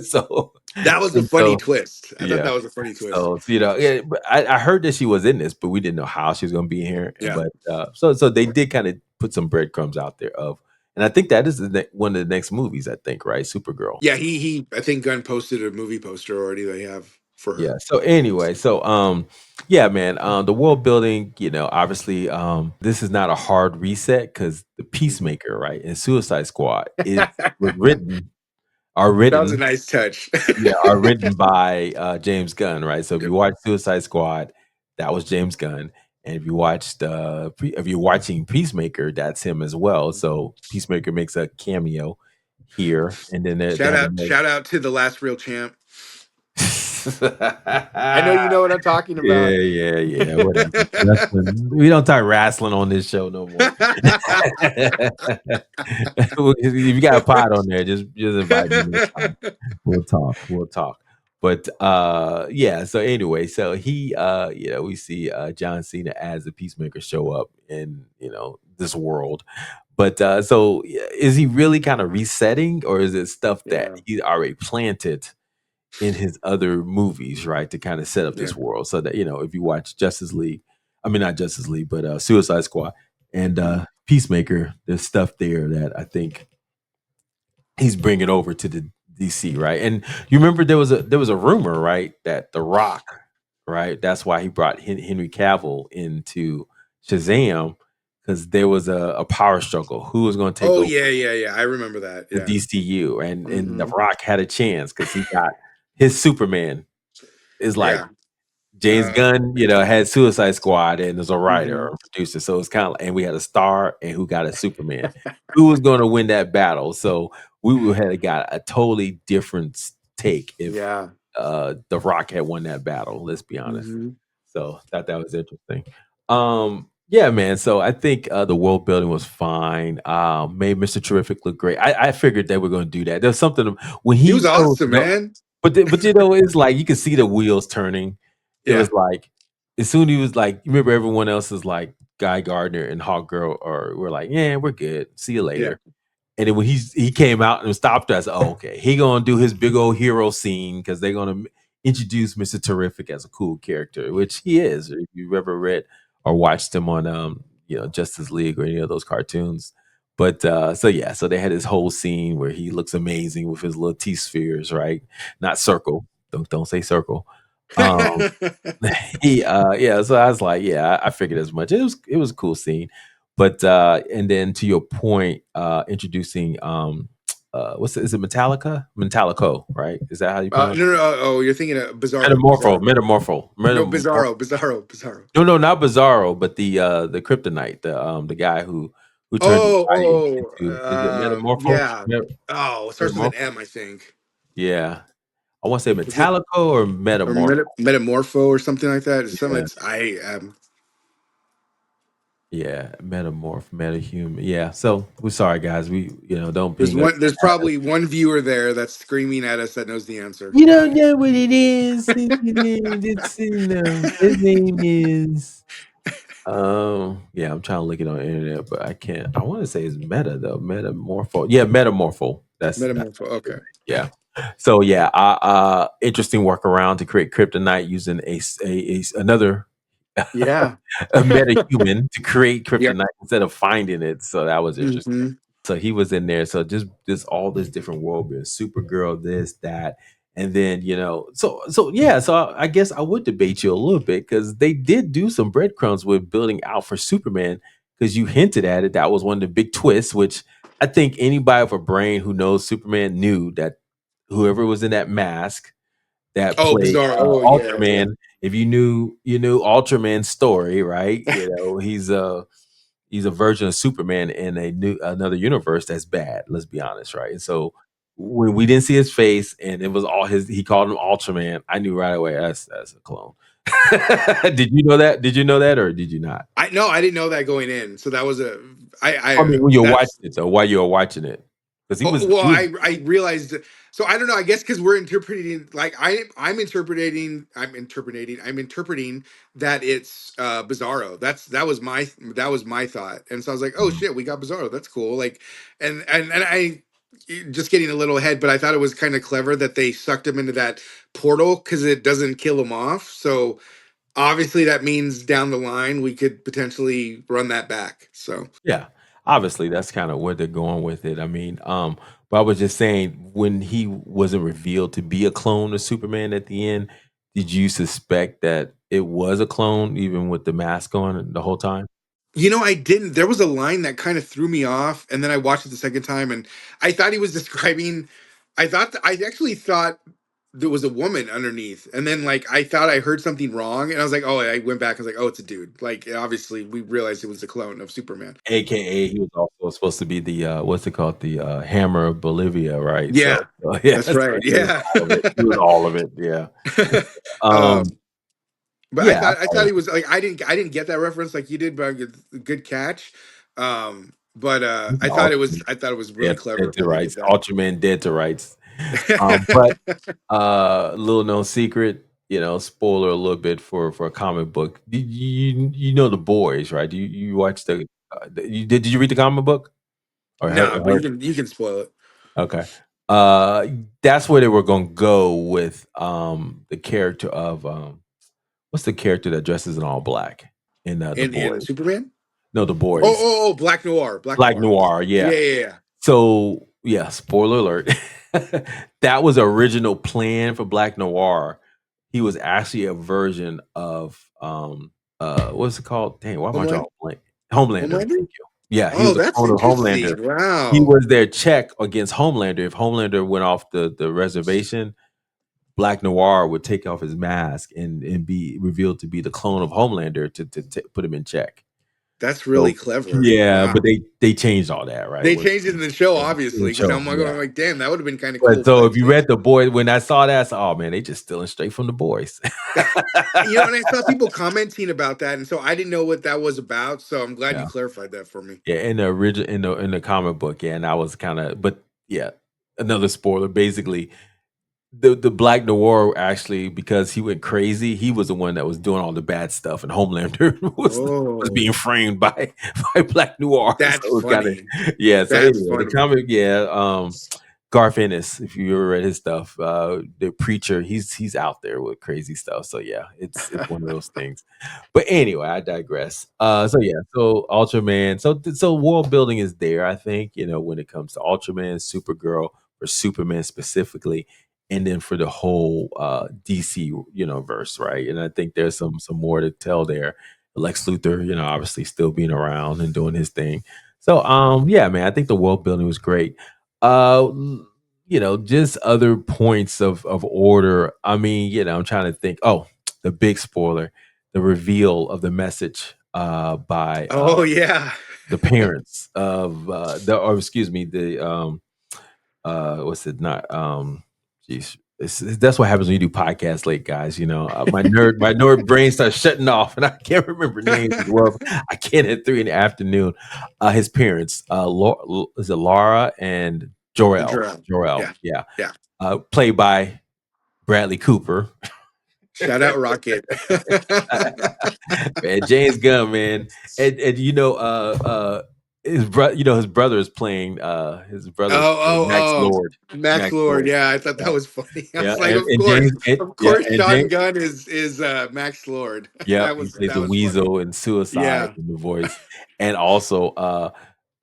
So That was a and funny so twist. I thought yeah. that was a funny twist. So, yeah, but I heard that she was in this, but we didn't know how she was gonna be here, Yeah. but, so they did kinda put some breadcrumbs out there of, and I think that is one of the next movies, I think, right? Supergirl. Yeah, I think Gunn posted a movie poster already they have for Yeah, her. so anyway, so, yeah, man, the world building, obviously, this is not a hard reset because the Mhm. Peacemaker, right, and Suicide Squad was That was a written. nice touch. Yeah, are written by, James Gunn, right? So if you Yep. watch Suicide Squad, that was James Gunn, and if you're watching Peacemaker, that's him as well. So Peacemaker makes a cameo here, and then they have another. Shout out to the last real champ. I know you know what I'm talking about. Yeah, yeah, yeah, whatever. Wrestling, we don't talk wrestling on this show no more. If you got a pot on there, just invite me next time. We'll talk. But, yeah, so anyway, so we see, John Cena as the Peacemaker show up in, this world. But, is he really kinda resetting, or is it stuff that Yeah. he already planted in his other movies, right, to kinda set up Yeah. this world so that, if you watch Justice League, I mean, not Justice League, but, Suicide Squad and, Mhm. Peacemaker, there's stuff there that I think he's bringing over to the DC, right? And you remember there was a rumor, right, that The Rock, right? That's why he brought Henry Cavill into Shazam, because there was a power struggle. Who was going to take Oh over yeah, yeah, yeah. I remember that. the Yeah. DCU? And The Hmm. Rock had a chance because he got his Superman is like Yeah. James Gunn, Amazing. had Suicide Squad and is a writer Hmm. or producer, so it's kinda and we had a star and who got a Superman. Who was gonna win that battle? So we would have got a totally different take if, Yeah. The Rock had won that battle, let's be honest. Hmm. So thought that was interesting. Yeah, man. So I think the world building was fine. Made Mr. Terrific look great. I figured they were going to do that. There's something when He he was chose to awesome, go, man. but it's like you could see the wheels turning. It Yeah, was like as soon he was like, you remember everyone else is like Guy Gardner and Hawk Girl, or we're like, yeah, we're good. See you yeah. later. And then when he came out and stopped us, oh, okay, he gonna do his big old hero scene because they're gonna introduce Mister Terrific as a cool character, which he is. If you've ever read or watched him on Justice League or any of those cartoons. But so yeah, so they had this whole scene where he looks amazing with his little T spheres, right? Not circle. Don't say circle. Um, he yeah, so I was like, yeah, I figured as much. It was a cool scene. But and then to your point, introducing is it Metallica? Metallico, right? Is that how you No, pronounce no, it? no. Oh, you're thinking of Bizarro, Metamorpho, Bizarro. Metamorpho, No, Metamorpho. Bizarro, Bizarro, Bizarro. No, no, not Bizarro, but the Kryptonite, the guy who turns his Oh, body oh, into, is it Metamorpho? yeah. Oh, it starts with an Metamorpho? M, I think. Yeah. I want to say Is it Metallico or or Metamorpho. Metamorpho or something like that? It's something Yeah. that's I Yeah, metamorph, metahuman. Yeah. So we're sorry, guys. We don't there's ping us. one. There's probably one viewer there that's screaming at us that knows the answer. You don't know what it is. His name is. Yeah, I'm trying to look it on the internet, but I can't. I want to say it's Meta though. Metamorpho. Yeah, Metamorpho. That's Metamorpho. Okay. yeah. So yeah, interesting workaround to create kryptonite using another Yeah. a metahuman to create Yep. kryptonite instead of finding it. So that was interesting. Hmm. So he was in there. So just all this different world building, Supergirl, this, that, and then so yeah. So I guess I would debate you a little bit because they did do some breadcrumbs with building out for Superman because you hinted at it. That was one of the big twists, which I think anybody with a brain who knows Superman knew that whoever was in that mask that Oh, played Bizarro. Oh, yeah, yeah. Ultraman. If you knew Ultraman's story, right? He's a version of Superman in another universe that's bad. Let's be honest, right? And so when we didn't see his face and it was all he called him Ultraman. I knew right away that's a clone. Did you know that? Did you know that or did you not? I no, I didn't know that going in. So that was a I mean, when you're watching that's it though, while you were watching it, because he oh, was well, he was I realized. So I don't know. I guess because we're interpreting, like I'm interpreting that it's Bizarro. That was my thought, and so I was like, oh mm, shit, we got Bizarro. That's cool. Like, and I just getting a little ahead, but I thought it was kind of clever that they sucked him into that portal because it doesn't kill him off. So obviously that means down the line we could potentially run that back. So. yeah, obviously that's kind of where they're going with it. I mean, but I was just saying when he wasn't revealed to be a clone of Superman at the end, did you suspect that it was a clone even with the mask on the whole time? I didn't. There was a line that kind of threw me off, and then I watched it the second time, and I thought he was describing. I actually thought there was a woman underneath, and then like I thought I heard something wrong, and I was like, oh, I went back. I was like, oh, it's a dude. Like obviously, we realized it was a clone of Superman. AKA he was also supposed to be the what's it called? The hammer of Bolivia, right? Yeah, So yeah, that's so right. he was Yeah. all of it. He was all of it. Yeah. um, Um, but yeah, I thought he was like I didn't get that reference like you did, but good catch. But he's Ultraman. I thought it was really Dead, clever dead of to him to get rights. that. Ultraman dead to rights. But little known secret, spoiler a little bit for a comic book. You know the boys, right? You watch did you read the comic book or Nah, but heard? you can spoil it. Okay. That's where they were gonna go with the character of what's the character that dresses in all black in the In boys? Superman. No, the Oh, boys. oh, oh, Black Noir, Black Black Noir. Noir, yeah. Yeah, yeah, yeah. So, yeah, spoiler alert. That was original plan for Black Noir. He was actually a version of what's it called? Dang, why am I drawing Homeland, a blank? Homelander, Homelander. thank you. Yeah, he Oh, was a that's clone of Homelander. interesting. He Wow. was their check against Homelander. If Homelander went off the reservation, Black Noir would take off his mask and be revealed to be the clone of Homelander to put him in check. That's really So clever. yeah, but Wow. they changed all that, right? They When changed it in the show, yeah, in obviously, the because show, I'm yeah. like, damn, that would have been kind of cool But if so they if you changed read it. The Boys, when I saw that, I said, "Oh man, they just stealing straight from The Boys." That, and I saw people commenting about that, and so I didn't know what that was about. So I'm glad you Yeah. clarified that for me. Yeah, in the original in the comic book, yeah, and I was kinda but yeah, another spoiler, basically, the Black Noir actually, because he went crazy, he was the one that was doing all the bad stuff, and Homelander was Oh, being framed by by Black Noir, that's so it kinda funny. yeah, so That's anyway, the funny. comic yeah, Garth Ennis, if you ever read his stuff, the preacher, he's out there with crazy stuff, so yeah, it's one of those things. But anyway, I digress. So yeah, so Ultraman, so world building is there. I think when it comes to Ultraman, Supergirl, or Superman specifically, and then for the whole DC universe, right? And I think there's some more to tell there. Lex Luthor, obviously still being around and doing his thing. So yeah, man, I think the world building was great. Uh, just other points of order. I mean, I'm trying to think. Oh, the big spoiler, the reveal of the message by Oh yeah. the parents of or excuse me, the what's it not geez. That's what happens when you do podcasts late, guys. My nerd brain starts shutting off, and I can't remember names as well. I can't at 3 in the afternoon. His parents, is it Laura and The Jor-El? drill. Jor-El, Yeah. yeah, Yeah. played by Bradley Cooper. Shout out Rocket. Man, James Gunn, man, and his brother is playing Max Oh, Lord. Max Max Lord. Lord. Yeah, I thought Yeah, that was funny. I yeah, was like, James, of yeah, course, and Sean James, Gunn is Max Lord. yep, he plays That the was funny. Weasel in Suicide Yeah. in the voice, and also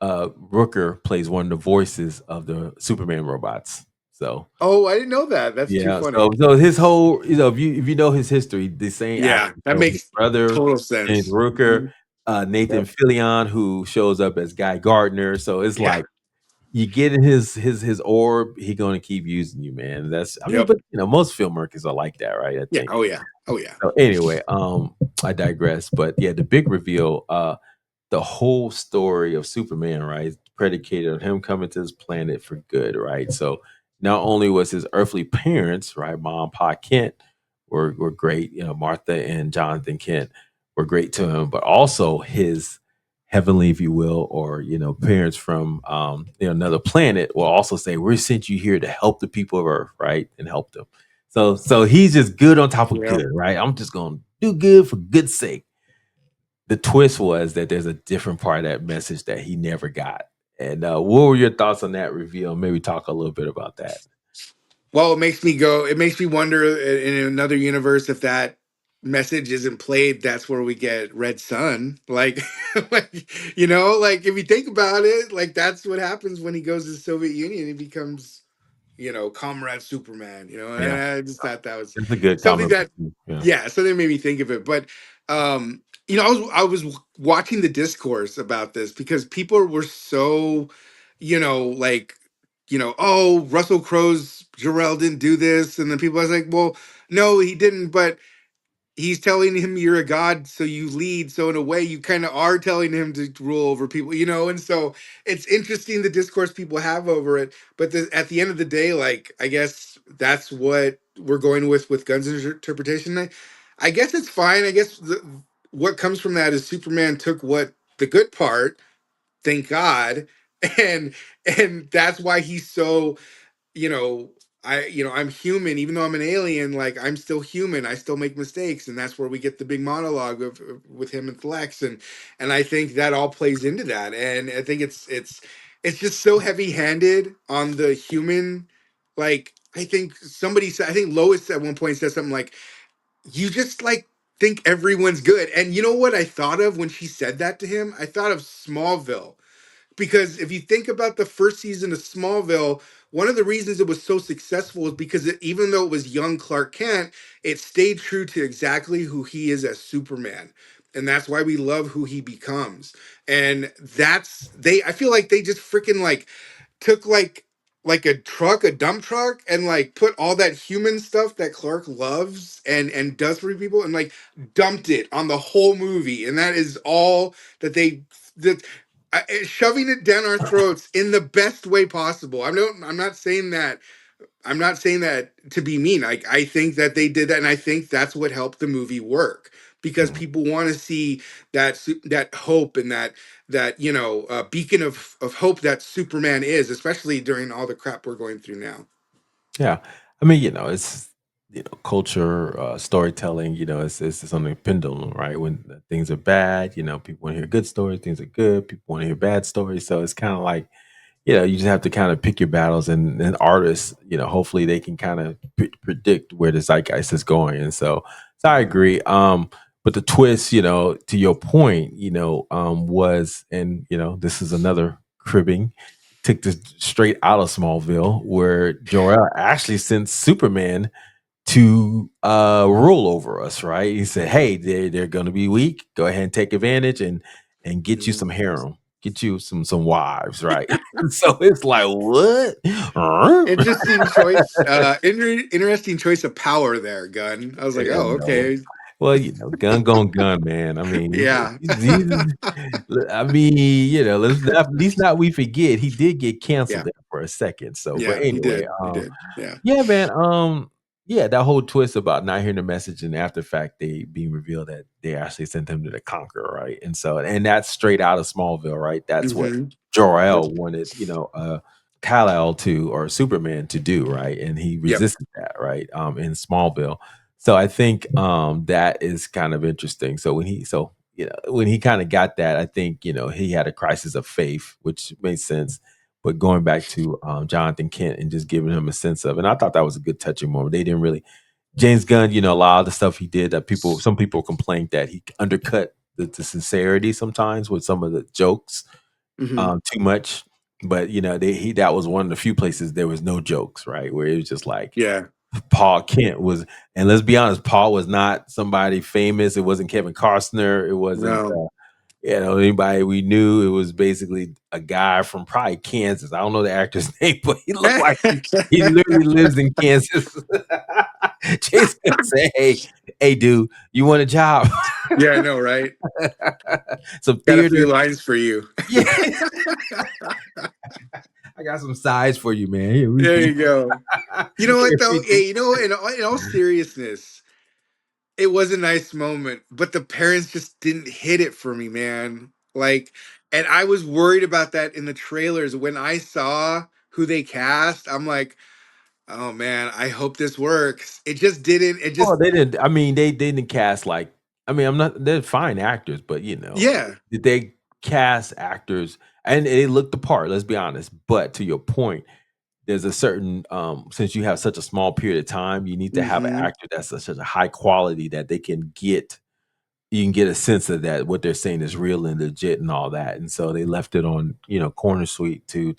Rooker plays one of the voices of the Superman robots. So Oh, I didn't know that. That's too yeah, funny. so his whole, if you know his history, the same Yeah, actor that shows his makes brother, total James sense. Rooker, Mhm. Nathan Yep. Fillion, who shows up as Guy Gardner. So it's Yeah. like you get in his orb, he gonna keep using you, man. I mean, Yep. but most filmmakers are like that, right? I Yeah. think. Oh yeah. Oh yeah. So anyway, I digress. But yeah, the big reveal, the whole story of Superman, right, predicated on him coming to this planet for good, right? So not only was his earthly parents, right, Mom, Pa Kent, were great, Martha and Jonathan Kent were great to him, but also his heavenly, if you will, or parents from another planet will also say, "We sent you here to help the people of Earth, right, and help them." So he's just good on top of Yep. good, right? I'm just gonna do good for good's sake. The twist was that there's a different part of that message that he never got. And what were your thoughts on that reveal? Maybe talk a little bit about that. Well, it makes me wonder in another universe if that message isn't played, that's where we get Red Sun. Like, like if you think about it, like that's what happens when he goes to the Soviet Union. He becomes, Comrade Superman, and Yeah, I just thought that was it's a good something comic book that, too. Yeah, yeah, something made me think of it. But, I was watching the discourse about this because people were so, like, oh, Russell Crowe's Jarrell didn't do this. And then people was like, well, no, he didn't, but he's telling him you're a god, so you lead. So in a way, you kind of are telling him to rule over people, and so it's interesting the discourse people have over it. But at the end of the day, like I guess that's what we're going with Gunn's interpretation. I guess it's fine. I guess what comes from that is Superman took what the good part, thank God, and that's why he's so, you know I'm human. Even though I'm an alien, like I'm still human, I still make mistakes. And that's where we get the big monologue with him and Flex. And I think that all plays into that. And I think it's just so heavy handed on the human. Like I think somebody said, I think Lois at one point said something like, you just like think everyone's good. And you know what I thought of when she said that to him? I thought of Smallville. Because if you think about the first season of Smallville, one of the reasons it was so successful is because even though it was young Clark Kent, it stayed true to exactly who he is as Superman. And that's why we love who he becomes. And I feel like they just freaking like took like like a truck, a dump truck, and like put all that human stuff that Clark loves and does for people, and like dumped it on the whole movie, and that is all that they that shoving it down our throats in the best way possible. I'm not saying that. I'm not saying that to be mean. I think that they did that, and I think that's what helped the movie work because Mhm. people want to see that hope and that beacon of hope that Superman is, especially during all the crap we're going through now. Yeah. I mean, it's culture, storytelling, it's on the pendulum, right? When things are bad, people want to hear good stories, things are good, people want to hear bad stories. So it's kind of like, you just have to kind of pick your battles and artists, hopefully they can kind of predict where the zeitgeist is going. And so I agree. But the twist, to your point, was, and this is another cribbing, took this straight out of Smallville, where Jor-El actually sent Superman to rule over us, right? He said, "Hey, they're going to be weak. Go ahead and take advantage and get you some Mhm. harem, get you some wives, right?" So it's like, what? Interesting choice. Interesting choice of power there, Gunn. I was like, Yeah, oh, no. okay, Well, gun gon' gun, man. I mean, yeah, I mean, let's not, at least not we forget he did get canceled yeah, there for a second. So, but yeah. He anyway, did. He did. Yeah. yeah, man. Yeah, that whole twist about not hearing the message and after fact they being revealed that they actually sent him to the Conqueror, right? And that's straight out of Smallville, right? That's what Hmm. Yep. Jor-El wanted, Kal-El to or Superman to do, right? And he Yep. resisted that, right? In Smallville. So I think that is kind of interesting. So when he kind of got that, I think he had a crisis of faith, which made sense. But going back to Jonathan Kent and just giving him a sense of, and I thought that was a good touching moment. They didn't really James Gunn, a lot of the stuff he did that some people complained that he undercut the sincerity sometimes with some of the jokes Hmm. too much. But that was one of the few places there was no jokes, right? Where it was just like Yeah. Paul Kent was, and let's be honest, Paul was not somebody famous. It wasn't Kevin Costner. It wasn't No. anybody we knew. It was basically a guy from probably Kansas. I don't know the actor's name, but he looked like he literally lives in Kansas. Jason said, "Hey, dude, you want a job? Yeah, I know, right? Some Got a theater? few lines for you. Yeah, I got some size for you, man. Here, There you go. You know what though? Yeah, here, in all seriousness, it was a nice moment, but the parents just didn't hit it for me, man. Like, and I was worried about that in the trailers. When I saw who they cast, I'm like, oh man, I hope this works. It just didn't. It Well, just, they didn't. I mean, they didn't cast like. I mean, I'm not. They're fine actors, but yeah. did they cast actors and they looked the part? Let's be honest. But to your point, there's a certain since you have such a small period of time, you need to have an Hmm. actor that's such a high quality that they can get you can get a sense of that what they're saying is real and legit and all that. And so they left it on, Corner Suite to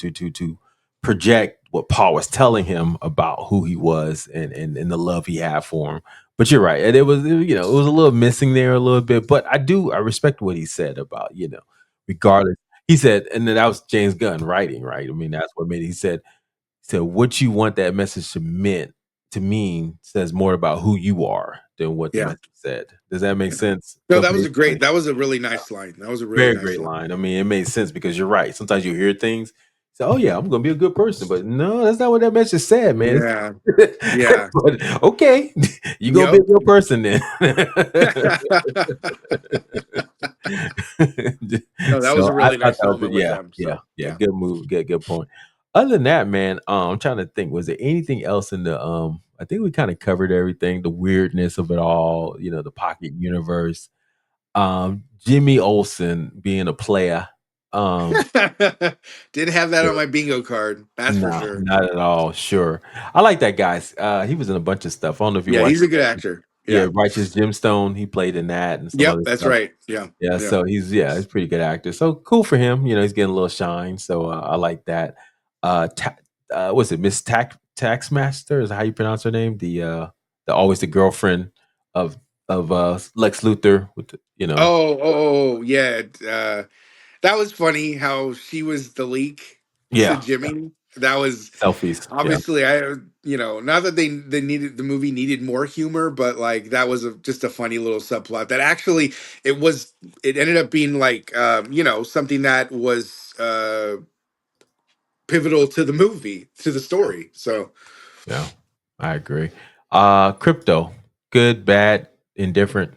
project what Paul was telling him about who he was and the love he had for him. But you're right. And it was a little missing there a little bit. But I respect what he said about, regardless. He said, and then that was James Gunn writing, right? I mean, that's what made it. He said, what you want that message to mean says more about who you are than what the Yeah. message said. Does that make Yeah. sense? No, So that was a basically, great. That was a really nice line. That was a really very nice great line. line. I mean, it made sense because you're right. Sometimes you hear things, say, "Oh yeah, I'm gonna be a good person," but no, that's not what that message said, man. Yeah. Yeah. But okay, you gonna be Yep. a good person then. No, that was So a I really thought nice that was moment with yeah, them. yeah, So yeah, yeah. good move, good point. Other than that, man, I'm trying to think, was there anything else in the I think we kind of covered everything, the weirdness of it all, the pocket universe. Jimmy Olsen being a player. Um, Didn't have that on sure. my bingo card. That's for Nah, sure. not at all. Sure. I like that guy. He was in a bunch of stuff. I don't know if you Yeah, watched he's a good actor. yeah, Yeah. Righteous Gemstone. He played in that and some Yep, other that's stuff. right. Yeah. Yeah, Yeah. so he's a pretty good actor. So cool for him. He's getting a little shine. So I like that. Ta what's it, Miss Taxmaster is how you pronounce her name? The always the girlfriend of Lex Luthor with Yeah. That was funny how she was the leak to yeah. Jimmy. That was Selfies. Yeah. obviously not that they needed the movie needed more humor, but like that was just a funny little subplot that actually it was it ended up being like something that was pivotal to the movie, to the story. So Yeah. I agree. Crypto. Good, bad, indifferent.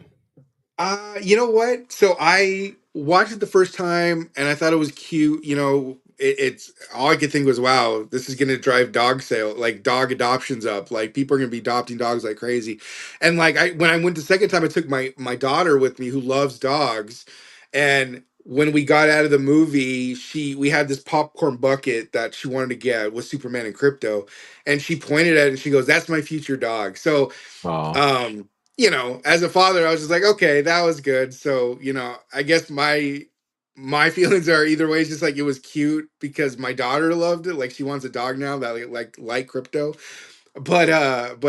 you know what? So I watched it the first time and I thought it was cute. It's all I could think was, wow, this is gonna drive dog adoptions up. Like people are gonna be adopting dogs like crazy. And like when I went the second time, I took my daughter with me who loves dogs. And when we got out of the movie, we had this popcorn bucket that she wanted to get with Superman and Crypto. And she pointed at it and she goes, "That's my future dog." So Oh, um as a father, I was just like, okay, that was good. So I guess my feelings are either way. It's just like it was cute because my daughter loved it, like she wants a dog now that like Crypto. But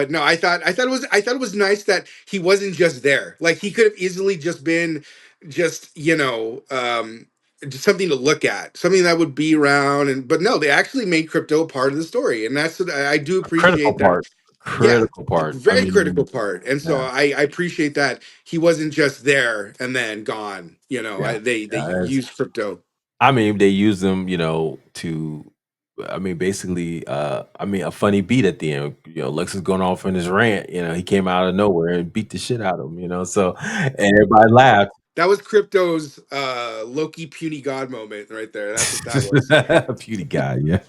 no, I thought it was nice that he wasn't just there. Like he could have easily just been just just something to look at, something that would be around. And but no, they actually made Crypto a part of the story, and that's what I do a critical appreciate that. part. Yeah, Critical a part. I very critical mean, part. And so yeah, I appreciate that he wasn't just there and then gone. yeah, They yeah. used Crypto. I mean, they use them, to I mean, basically, a funny beat at the end. Lex is going off in his rant. He came out of nowhere and beat the shit out of him. So and everybody laughed. That was Crypto's Loki puny god moment right there. That's what that was. Beauty guy, yeah.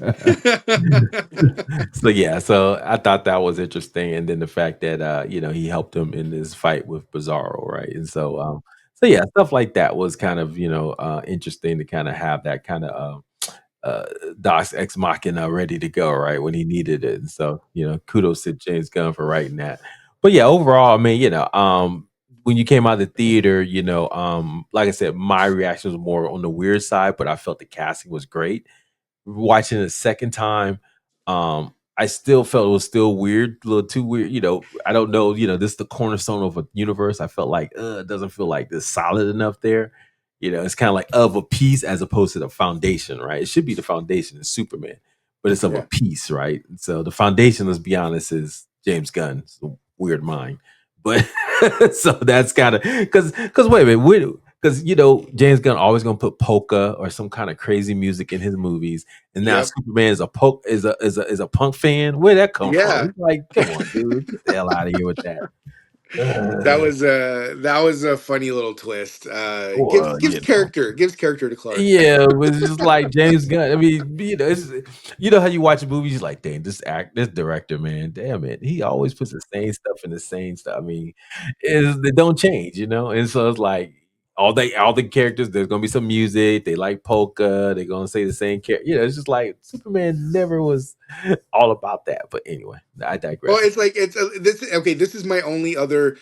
So yeah, so I thought that was interesting, and then the fact that he helped him in this fight with Bizarro, right? And so yeah, stuff like that was kind of interesting to kind of have that kind of Doc's Ex Machina ready to go, right, when he needed it. And so, kudos to James Gunn for writing that. But yeah, overall, I mean, when you came out of the theater, like I said, my reaction was more on the weird side, but I felt the casting was great. Watching it a second time, I still felt it was still weird, a little too weird. I don't know. This is the cornerstone of a universe. I felt like it doesn't feel like this solid enough there. It's kind of like of a piece as opposed to the foundation, right? It should be the foundation is Superman, but it's of a Yeah. piece, right? So the foundation, let's be honest, is James Gunn. It's a weird mind, but so that's kind of because wait a minute, because James Gunn always gonna put polka or some kind of crazy music in his movies, and now Yep. Superman is a poke is a punk fan. Where'd that come from? Yeah. It's like, come on, dude, get the hell out of here with that. That was a funny little twist. Gives Well, gives character to Clark. yeah, it was just like James Gunn. I mean, how you watch a movie, you're like, dang, this director, man, damn it, he always puts the same stuff in the same stuff. I mean, they don't change, and so it's like all the characters. There's gonna be some music. They like polka. They're gonna say the same character. It's just like Superman never was all about that. But anyway, I Well, digress. it's like it's this. Okay, this is my only other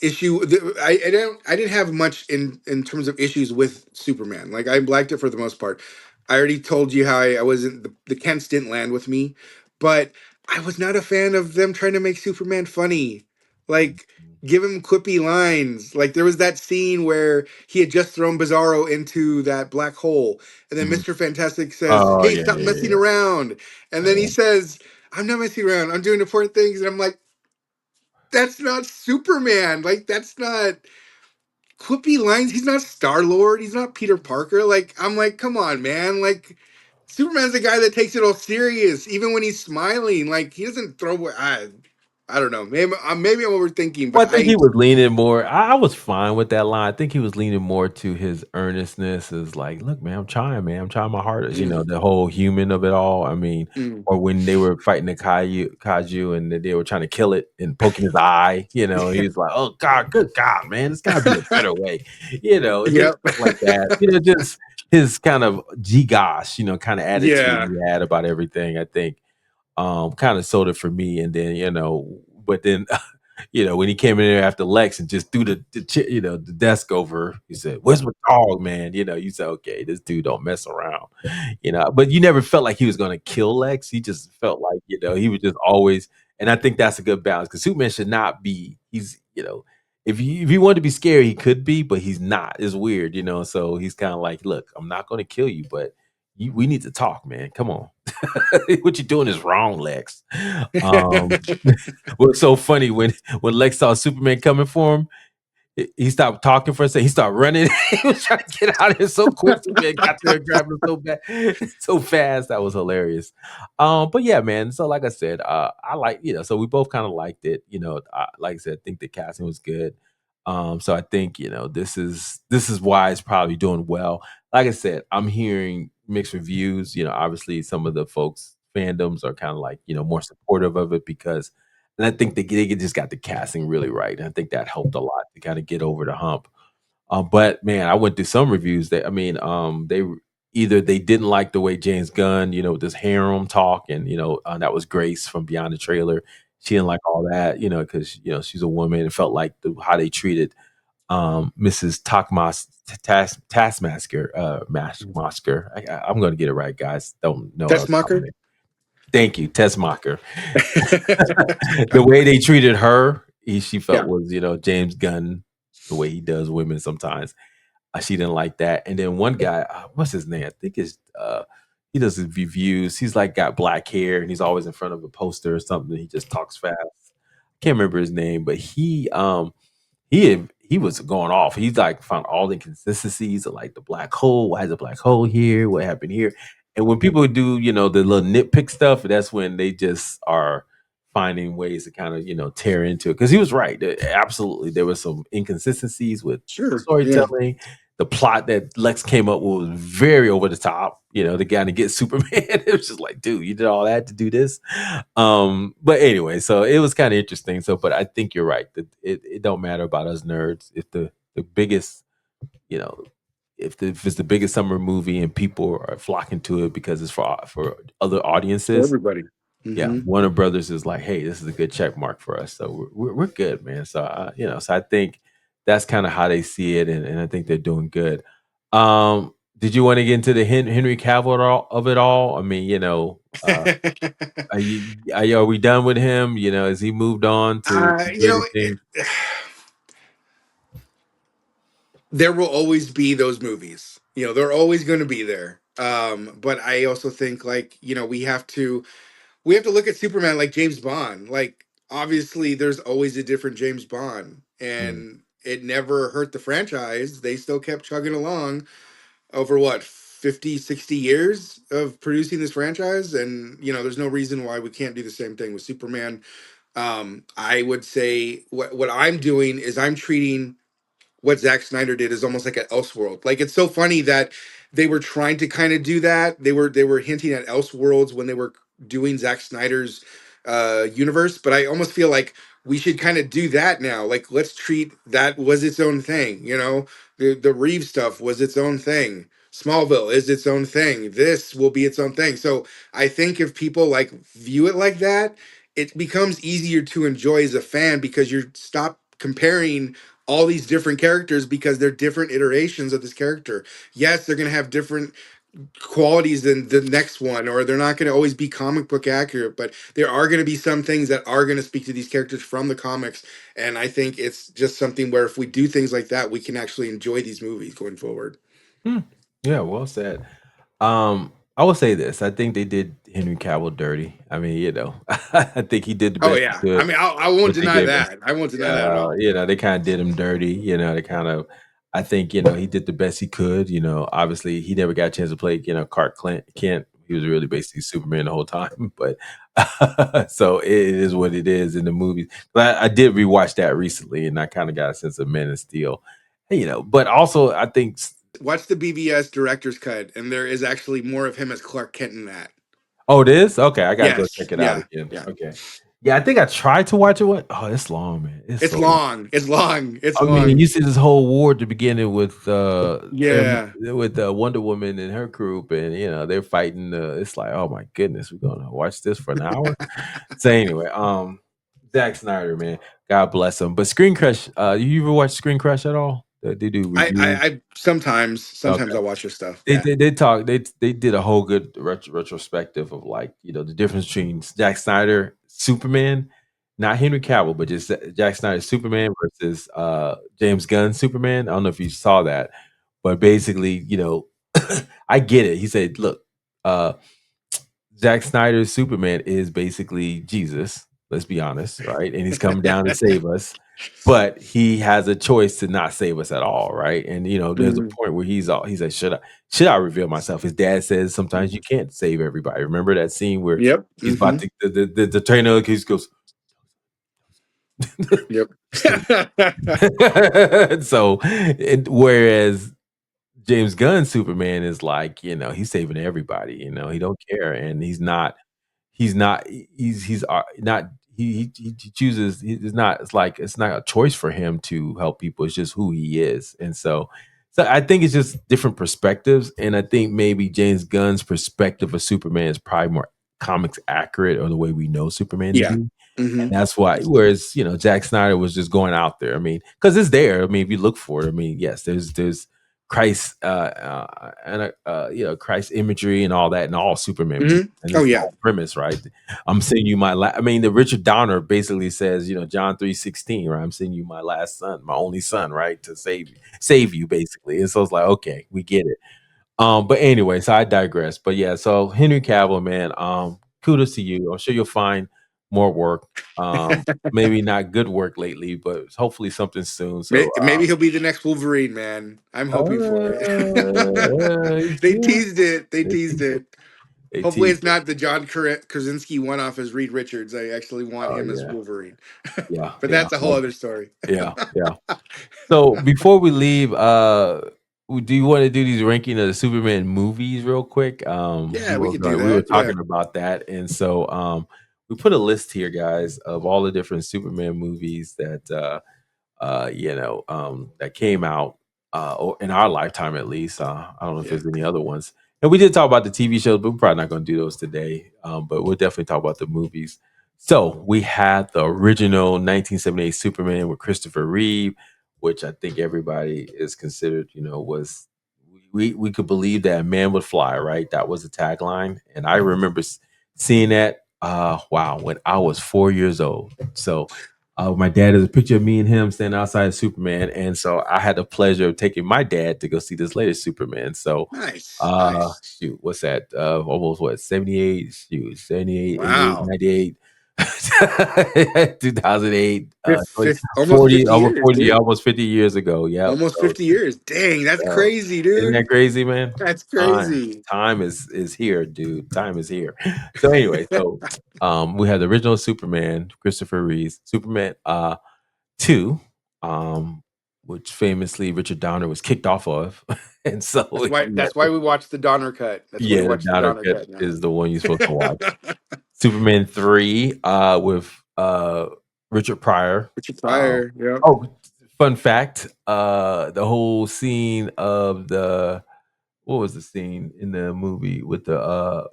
issue. I didn't have much in terms of issues with Superman. Like I liked it for the most part. I already told you how I wasn't the Kents didn't land with me, but I was not a fan of them trying to make Superman funny. Like give him quippy lines. Like there was that scene where he had just thrown Bizarro into that black hole, and then Mhm. Mr. Fantastic says, Oh "Hey, yeah, stop yeah, messing yeah. around," and then he says, "I'm not messing around. I'm doing important things," and I'm like, that's not Superman. Like that's not quippy lines. He's not Star Lord. He's not Peter Parker. Like I'm like, come on, man. Like Superman's the guy that takes it all serious, even when he's smiling. Like he doesn't throw. I don't know. Maybe I'm overthinking, but Well, I think he was leaning more. I was fine with that line. I think he was leaning more to his earnestness. Is like, look, man, I'm trying, man. I'm trying my hardest. mm, The whole human of it all. I mean, mm. or when they were fighting the kaiju, and they were trying to kill it and poking his eye. He's like, oh God, good God, man, it's got to be a better way. Just Yep. stuff like that. Just his kind of gosh, kind of attitude Yeah. he had about everything. I think kind of sold it for me. And then but then when he came in there after Lex and just threw the desk over, he said, "Where's my dog, man?" You said, "Okay, this dude don't mess around." But you never felt like he was gonna kill Lex. He just felt like he was just always, and I think that's a good balance because Superman should not be. He's if he wanted to be scary, he could be, but he's not. It's weird. So he's kind of like, "Look, I'm not gonna kill you, but." we need to talk, man. Come on. What you doing is wrong, Lex. Um, what's so funny when Lex saw Superman coming for him, he stopped talking for a second. He started running. He was trying to get out of here so quick. Superman got there and grabbed him so bad, so fast. That was hilarious. But yeah, man. So like I said, I like so we both kind of liked it. Like I said, I think the casting was good. So I think this is why it's probably doing well. Like I said, I'm hearing mixed reviews. Obviously some of the folks fandoms are kind of like more supportive of it because and I think they just got the casting really right, and I think that helped a lot to kinda get over the hump. But man, I went through some reviews that I mean, either they didn't like the way James Gunn, with this harem talk, and that was Grace from Beyond the Trailer. She didn't like all that, because she's a woman. It felt like how they treated Mrs. Taskmaster, Masker. I'm going to get it right, guys. Don't know. Tessmacher. Thank you, Tessmacher. The way they treated her, she felt Yeah, was, James Gunn, the way he does women sometimes. She didn't like that. And then one guy, what's his name? I think it's he does his reviews. He's like got black hair and he's always in front of a poster or something. He just talks fast. Can't remember his name, but he was going off. He's like found all the inconsistencies of like the black hole. Why is a black hole here? What happened here? And when people do, the little nitpick stuff, that's when they just are finding ways to kind of, tear into it. Because he was right. Absolutely. There were some inconsistencies with sure. Yeah. storytelling. The plot that Lex came up with was very over the top. The guy to get Superman. It was just like, dude, you did all that to do this. But anyway, so it was kind of interesting. So, but I think you're right. That it don't matter about us nerds. If the biggest, you know, if it's the biggest summer movie and people are flocking to it because it's for other For audiences, everybody. yeah, Hmm. Warner Brothers is like, hey, this is a good check mark for us. So we're good, man. So so I think that's kind of how they see it, and I think they're doing good. Did you want to get into the Henry Cavill of it all? I mean, are we done with him? Has he moved on to uh, you greater know, things? there will always be those movies. They're always going to be there. But I also think like we have to look at Superman like James Bond. Like obviously, there's always a different James Bond, Mm, and it never hurt the franchise. They still kept chugging along over what 50, 60 years of producing this franchise, and there's no reason why we can't do the same thing with Superman. I would say what I'm doing is I'm treating what Zack Snyder did is almost like an Elseworld. Like it's so funny that they were trying to kind of do that. They were hinting at Elseworlds when they were doing Zack Snyder's universe, but I almost feel like we should kind of do that now. Like let's treat that was its own thing. The Reeve stuff was its own thing. Smallville is its own thing. This will be its own thing. So I think if people like view it like that, it becomes easier to enjoy as a fan because you stop comparing all these different characters because they're different iterations of this character. Yes, they're going to have different qualities than the next one, or they're not going to always be comic book accurate, but there are going to be some things that are going to speak to these characters from the comics. And I think it's just something where if we do things like that, we can actually enjoy these movies going forward. hmm. Yeah, well said. I will say this: I think they did Henry Cavill dirty. I mean, I think he did the Oh best he yeah, I could. mean, I won't What they deny gave us. that. I won't deny that at Yeah, all. they kind of did him dirty. They kind of. I think he did the best he could. Obviously he never got a chance to play. Clark Kent. He was really basically Superman the whole time. But so it is what it is in the movies. But I did rewatch that recently, and I kind of got a sense of Man of Steel. But also I think. Watch the BVS director's cut, and there is actually more of him as Clark Kent in that. Oh, it is? Okay, I gotta go Yes, check it out yeah, again. yeah. Okay. Yeah, I think I tried to watch it. Oh, it's long, man. It's It's so long. long. It's long. It's I mean, long. you see this whole war at the beginning with Yeah. Wonder Woman and her group, and they're fighting. It's like, oh my goodness, we're gonna watch this for an hour. So anyway, Zack Snyder, man, God bless him. But Screen Crush, you ever watch Screen Crush at all? They do reviews. I sometimes Okay. I watch your stuff. They Yeah. they they talk they did a whole good retrospective of like the difference between Jack Snyder Superman, not Henry Cavill, but just Jack Snyder Superman versus James Gunn Superman. I don't know if you saw that, but basically, I get it. He said, "Look, Zack Snyder's Superman is basically Jesus, let's be honest, right? And he's come down to save us, but he has a choice to not save us at all, right? And there's a Mhm. point where he's like, should I reveal myself? His dad says sometimes you can't save everybody. Remember that scene where Yep. he's about Hmm. to the trainer he goes, Yep. so whereas James Gunn's Superman is like, he's saving everybody, he don't care, and he's not he's not he chooses it's not it's not a choice for him to help people. It's just who he is. And so I think it's just different perspectives, and I think maybe James Gunn's perspective of Superman is probably more comics accurate, or the way we know Superman to Yeah. be. Hmm. And that's why, whereas, Jack Snyder was just going out there. I mean, because it's there. I mean, if you look for it, I mean, yes, there's Christ, and Christ imagery and all that, and all Superman movies, Hmm. and Oh it's the yeah. whole premise, right? I'm sending you I mean, the Richard Donner basically says, John 3:16, right? I'm sending you my last son, my only son, right, to save you, basically. And so it's like, okay, we get it. But anyway, so I digress. But yeah, so Henry Cavill, man, kudos to you. I'm sure you'll find more work. Maybe not good work lately, but hopefully something soon. So Maybe he'll be the next Wolverine, man. I'm hoping for it. They yeah, teased it. They they teased teased it. it. They Hopefully, teased it's it. not the John Krasinski one-off as Reed Richards. I actually want Oh him as yeah, Wolverine, yeah, but yeah, that's a whole other story. yeah, yeah. So before we leave, do you want to do these ranking of the Superman movies real quick? Yeah, we could do We were that. Yeah. talking about that, and so we put a list here, guys, of all the different Superman movies that that came out or in our lifetime at least. I don't know if Yeah. there's any other ones. And we did talk about the TV shows, but we're probably not going to do those today. But we'll definitely talk about the movies. So we had the original 1978 Superman with Christopher Reeve, which I think everybody is considered, was we could believe that a man would fly, right? That was the tagline. And I remember seeing that wow, when I was 4 years old. So my dad has a picture of me and him standing outside of Superman, and so I had the pleasure of taking my dad to go see this latest Superman. So, Nice. Nice. shoot, what's that? Almost what 78? Shoot, 78, 88, Wow. 98, 2008, Almost 40, 50 over years, 40, dude. almost 50 years ago. Yep. Almost 50 years. Dang, that's So, crazy, isn't that dude. crazy, man? That's Time, crazy. time is here, dude. Time is here. So anyway, so we have the original Superman, Christopher Reeve, Superman 2, which famously Richard Donner was kicked off of. And so That's why. you That's why we watched the Donner cut. That's why we the watched the Donner Donner cut cut now. is the one you're supposed to watch. Superman 3, with Richard Pryor. Richard Um, Pryor. Yep. oh, fun fact, the whole scene of what was the scene in the movie with the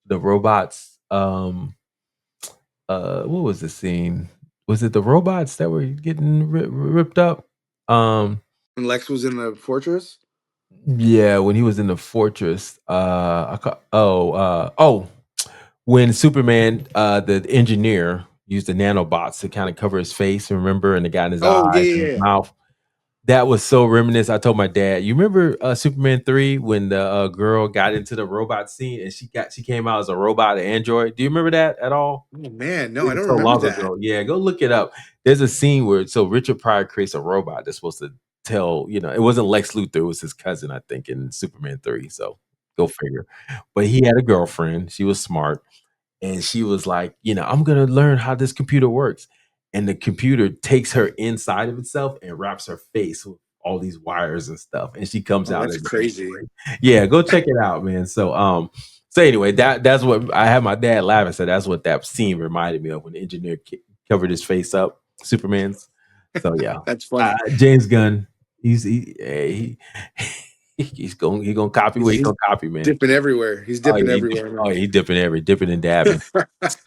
robots? What was the scene? Was it the robots that were getting ripped up? Um, When Lex was in the fortress. yeah, when he was in the fortress. When Superman, the engineer, used the nanobots to kind of cover his face, remember, and the got in his Oh yeah, eyes and yeah, his yeah. mouth. That was so reminiscent. I told my dad, you remember Superman 3 when the girl got into the robot scene and she came out as a robot, an android. Do you remember that at all? Oh man, no, It I was don't so remember long that. ago. Yeah, go look it up. There's a scene where Richard Pryor creates a robot that's supposed to tell, it wasn't Lex Luthor, it was his cousin, I think, in Superman 3. So go figure. But he had a girlfriend. She was smart. And she was like, I'm gonna learn how this computer works. And the computer takes her inside of itself and wraps her face with all these wires and stuff. And she comes Oh, out that's as an crazy. android. Yeah, go check it out, man. So anyway, that's what I had my dad laugh and said that's what that scene reminded me of when the engineer covered his face up, Superman's. So yeah. That's funny. James Gunn, he's gonna copy He's what he's he's gonna copy, man. dipping everywhere. He's Oh dipping yeah, everywhere, he dipping and dabbing.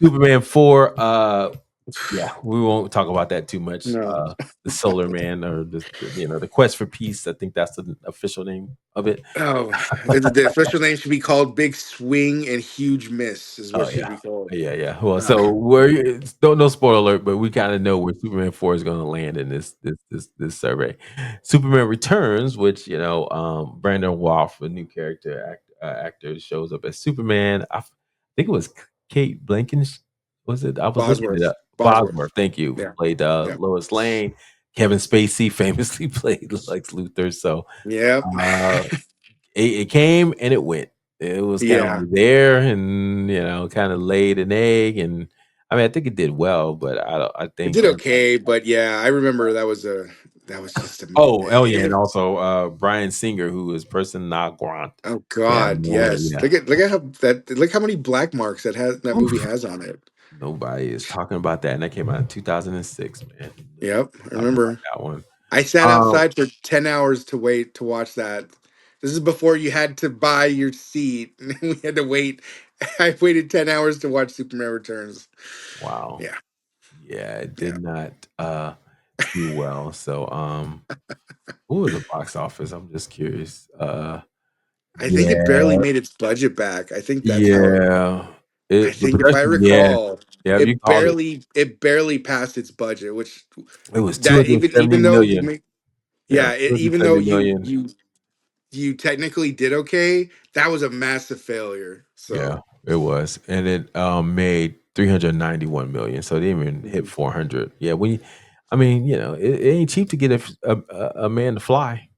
Superman 4, yeah, we won't talk about that too much. No. The Solar Man, or the Quest for Peace. I think that's the official name of it. Oh, the official name should be called Big Swing and Huge Miss. Is what Oh it should yeah, be called. yeah, yeah. Well, Ah, so we're don't no spoiler alert, but we kind of know where Superman 4 is going to land in this survey. Superman Returns, which Brandon Walsh, a new character actor shows up as Superman. Think it was Kate Blankensh. Was it? I was looking it Bosworth. up. Bosworth. Bosworth. Thank you. Yeah. Played Yeah. Lois Lane. Kevin Spacey famously played Lex Luthor. So Yep. uh, it came and it went. It was kind of Yeah. like there, and kind of laid an egg, and I mean, I think it did well, but I It think did okay, but yeah, I remember that was just oh yeah, and it, also Bryan Singer, who is person non grant. oh Yeah, God, man, yes. yeah. Look at how that look how many black marks that movie Oof. has on it. Nobody is talking about that, and that came out in 2006, man. Nobody's Yep, I talking about remember. that one. I sat Um, outside for 10 hours to wait to watch that. This is before you had to buy your seat. And we had to wait. I waited 10 hours to watch Superman Returns. wow. Yeah. Yeah, it Yeah. did not do well. So, what was the box office? I'm just curious. I think it barely Yeah, made its budget back. I think that's how it yeah. I The think if I production, yeah, recall, yeah. You called it. it barely passed its budget, which It was that even though you 270 million. make Yeah, yeah, even though 270 million. you technically did okay, that was a massive failure. Yeah, So it was, and it made 391 million. So they didn't even hit 400. Yeah, I mean, it ain't cheap to get a man to fly.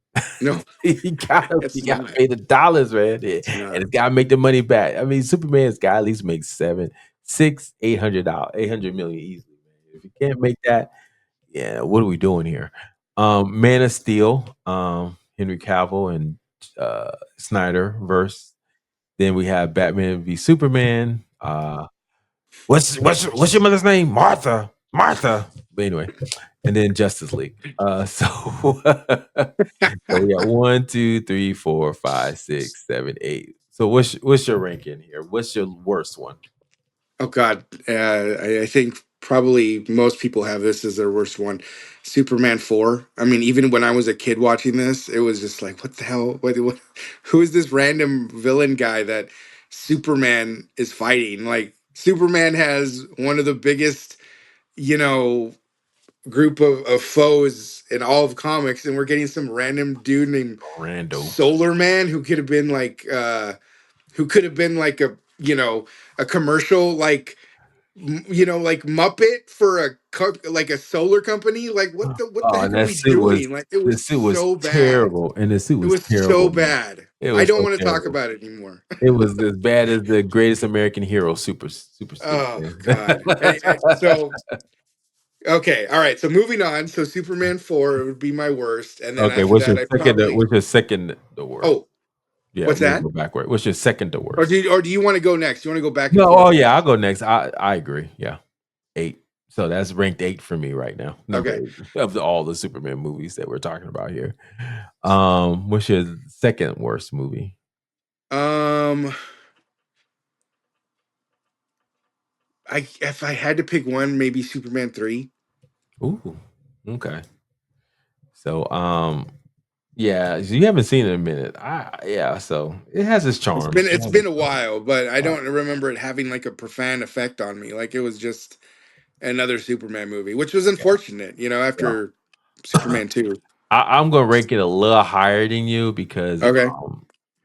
no, You it's gotta not. pay the dollars, man, yeah, It's and not. it's gotta make the money back. I mean, Superman's got to at least make seven, six, $800, 800 million easily, man. If you can't make that, yeah, what are we doing here? Man of Steel, Henry Cavill and Snyder verse. Then we have Batman v Superman. What's your mother's name? Martha. Martha. But anyway, and then Justice League. So we got one, two, three, four, five, six, seven, eight. So what's your ranking here? What's your worst one? Oh God, I think probably most people have this as their worst one. Superman 4. I mean, even when I was a kid watching this, it was just like, what the hell? What who is this random villain guy that Superman is fighting? Like, Superman has one of the biggest, you know, group of foes in all of comics, and we're getting some random dude named Rando. Solar Man who could have been like, a, a commercial, like, like Muppet for like a solar company. Like, what the Oh, heck and are that we suit was doing? Like, it the was suit was so bad. terrible, and the suit It was was so terrible, man. bad. It I was don't so want to talk terrible. about it anymore. It was as bad as the greatest American hero super suit, Oh man. God. So okay, all right. So moving on. So Superman 4 would be my worst, and then Okay, after that, I probably what's your second the worst? oh, Yeah, what's we'll that? go backward. What's your second the Or worst? do you want to go next? You want to go back and No, oh forth yeah, I'll next? go next. I agree. Yeah. 8. So that's ranked 8 for me right now. Number Okay. 8 of all the Superman movies that we're talking about here. What's your second worst movie? Um, I if I had to pick one, maybe Superman 3. Ooh, okay. So, yeah, so you haven't seen it in a minute. Yeah, so it has its charms. It It's has been its a charm. while, but I Right. don't remember it having like a profound effect on me. Like, it was just another Superman movie, which was Yeah, unfortunate, after yeah. Superman 2. I'm gonna rank it a little higher than you because, Okay.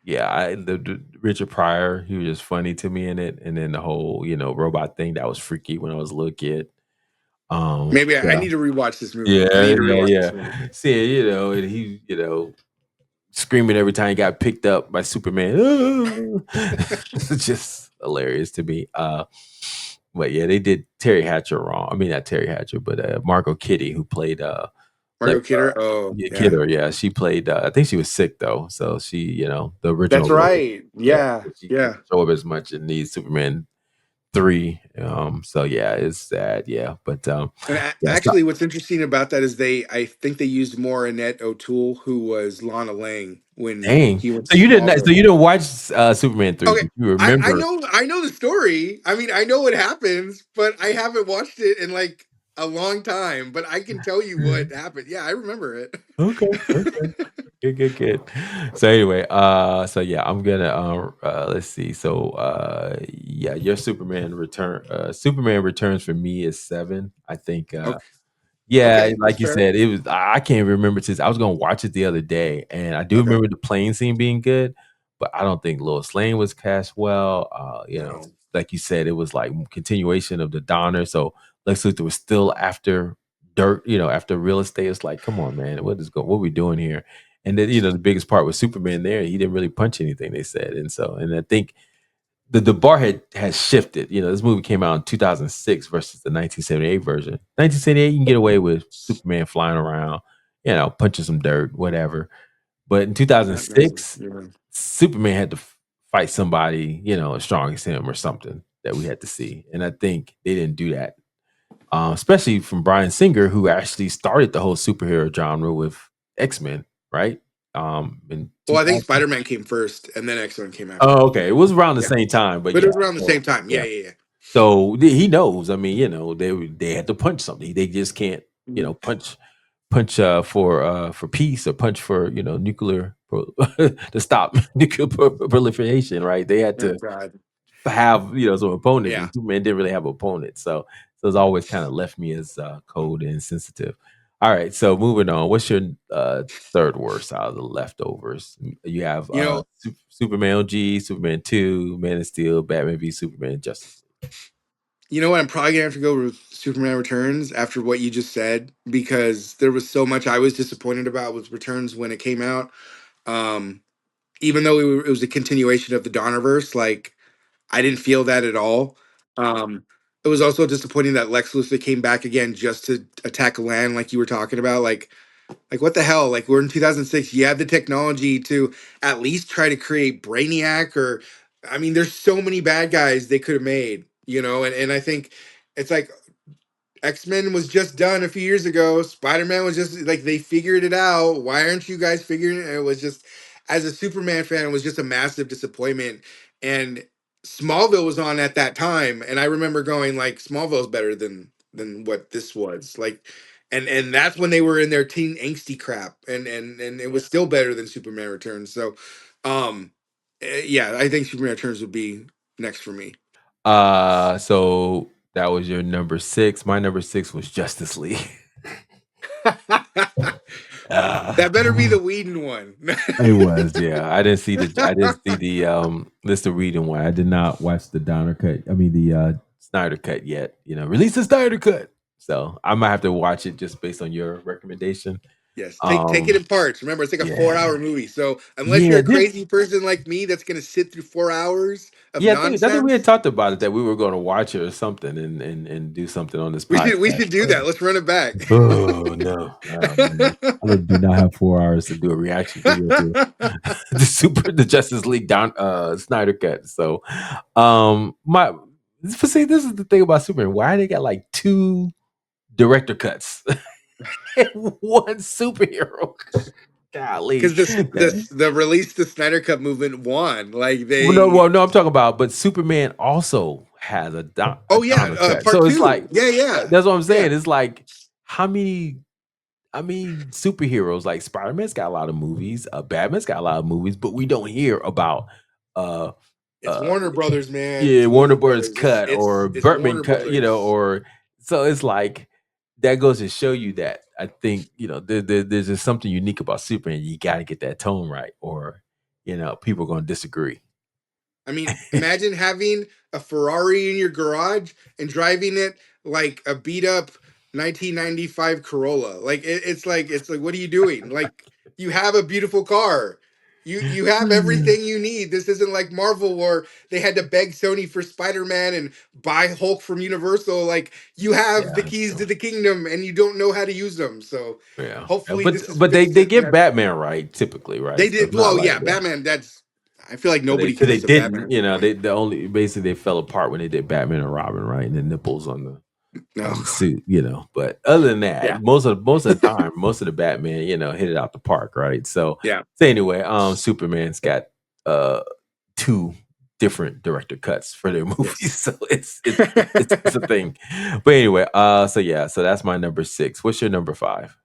yeah, the Richard Pryor, he was just funny to me in it, and then the whole robot thing that was freaky when I was a little kid. Maybe I Yeah, need to rewatch this movie. I yeah, need to yeah, rewatch this movie. yeah. Seeing and he screaming every time he got picked up by Superman. It's just hilarious to me. But yeah, they did Terry Hatcher wrong. I mean, not Terry Hatcher, but Margot Kitty, who played Margot Kidder. Oh, yeah, yeah. Kidder. Yeah, she played. I think she was sick though, so she, the That's original Lois. right. Yeah, Yeah. so she Yeah. didn't show up as much in the Superman 3. So yeah, it's sad. Yeah, but And yeah, actually, what's interesting about that is I think they used more Annette O'Toole, who was Lana Lang when dang. he went So to Smallville. you didn't watch Superman 3, Okay, but you I remember. know the story. I mean, I know what happens, but I haven't watched it in like a long time. But I can tell you what happened. Yeah, I remember it. Okay, okay. Good. So anyway, so yeah, I'm gonna let's see. So yeah, your Superman Returns for me is 7. I think Okay, yeah, okay, that's like you fair. said, it was I can't remember since I was gonna watch it the other day, and I do Okay, remember the plane scene being good, but I don't think Lois Lane was cast well. No. Like you said, it was like continuation of the Donner. So Lex Luthor was still after dirt, after real estate. It's like, come on, man, what are we doing here? And then, the biggest part was Superman there. He didn't really punch anything, they said. And I think the bar has shifted. This movie came out in 2006 versus the 1978 version. 1978, you can get away with Superman flying around, punching some dirt, whatever. But in Batman. 2006, Yeah. Superman had to fight somebody, as strong as him or something that we had to see. And I think they didn't do that, especially from Bryan Singer, who actually started the whole superhero genre with X-Men, right? In Well, I think 2000. Spider-Man came first, and then X-Men came after. Oh, okay. It was around the Yeah, same time, but but it yeah. was around the So, same time. Yeah, yeah. yeah, So he knows. I mean, they had to punch something. They just can't, yeah. punch for peace or punch for nuclear to stop nuclear proliferation. Right? They had Oh to God. have some opponents, Yeah. and Superman didn't really have an opponent. So it's always kind of left me as cold and sensitive. All right. So moving on. What's your third worst out of the leftovers? You have You know, Superman OG, Superman 2, Man of Steel, Batman v Superman, Justice League. you know what? I'm probably gonna have to go with Superman Returns after what you just said because there was so much I was disappointed about with Returns when it came out. Um, Even though it was a continuation of the Donnerverse, like I didn't feel that at all. Um, it was also disappointing that Lex Luthor came back again just to attack land, like you were talking about. Like what the hell? Like we're in 2006. You have the technology to at least try to create Brainiac, or I mean, there's so many bad guys they could have made, and I think it's like X-Men was just done a few years ago. Spider-Man was just like they figured it out. Why aren't you guys figuring it? It was just as a Superman fan, it was just a massive disappointment. And Smallville was on at that time, and I remember going like Smallville's better than what this was. Like and that's when they were in their teen angsty crap. And it was Yeah. still better than Superman Returns. So yeah, I think Superman Returns would be next for me. So that was your number 6. My number 6 was Justice League. That better be uh, the Whedon one. It was, yeah. This the reading one. I did not watch the Donner cut. I mean the Snyder cut yet. Release the Snyder cut. So I might have to watch it just based on your recommendation. Yes, take it Um in parts. Remember, it's like a yeah. 4 hour movie. So unless you're Yeah, a crazy person like me that's gonna sit through 4 hours of I think we had nonsense, talked about it that we were gonna watch it or something and do something on this we podcast. should do that. Let's run it back. Oh no. Oh man. I do not have 4 hours to do a reaction video to the Justice League down Snyder cut. So my see, this is the thing about Superman. Why they got like two director cuts and one superhero? Golly. Because this the release the Snyder Cut movement won. Like they Well, no, I'm talking about, but Superman also has a oh yeah, Donner cut. part So it's two. like Yeah, yeah. that's what I'm Yeah. saying. It's like how many superheroes like Spider-Man's got a lot of movies, Batman's got a lot of movies, but we don't hear about uh It's uh Warner Brothers, man. yeah, It's Warner Warner Bros. Brothers. It's cut or it's it's Bertman Warner cut, Brothers. or so it's like that goes to show you that I think, there's just something unique about Superman. You gotta get that tone right, or people are gonna disagree. I mean, imagine having a Ferrari in your garage and driving it like a beat up 1995 Corolla. Like it's like what are you doing? Like you have a beautiful car. You have everything you need. This isn't like Marvel where they had to beg Sony for Spider-Man and buy Hulk from Universal. Like you have Yeah, the that's keys true. to the kingdom and you don't know how to use them. So Yeah. hopefully But this is but they fixed. get Batman right typically, right? They So it's did not well, like yeah, Batman, that's I feel like But they nobody but can they miss a Batman didn't, movie. they only basically they fell apart when they did Batman and Robin, right? And the nipples on No. the suit, But other than Yeah. that, most of the time, most of the Batman, hit it out the park, right? Yeah. So anyway, Superman's got uh two different director cuts for their movies. Yes. So it's a thing. But anyway, so yeah, so that's my number 6. What's your number 5?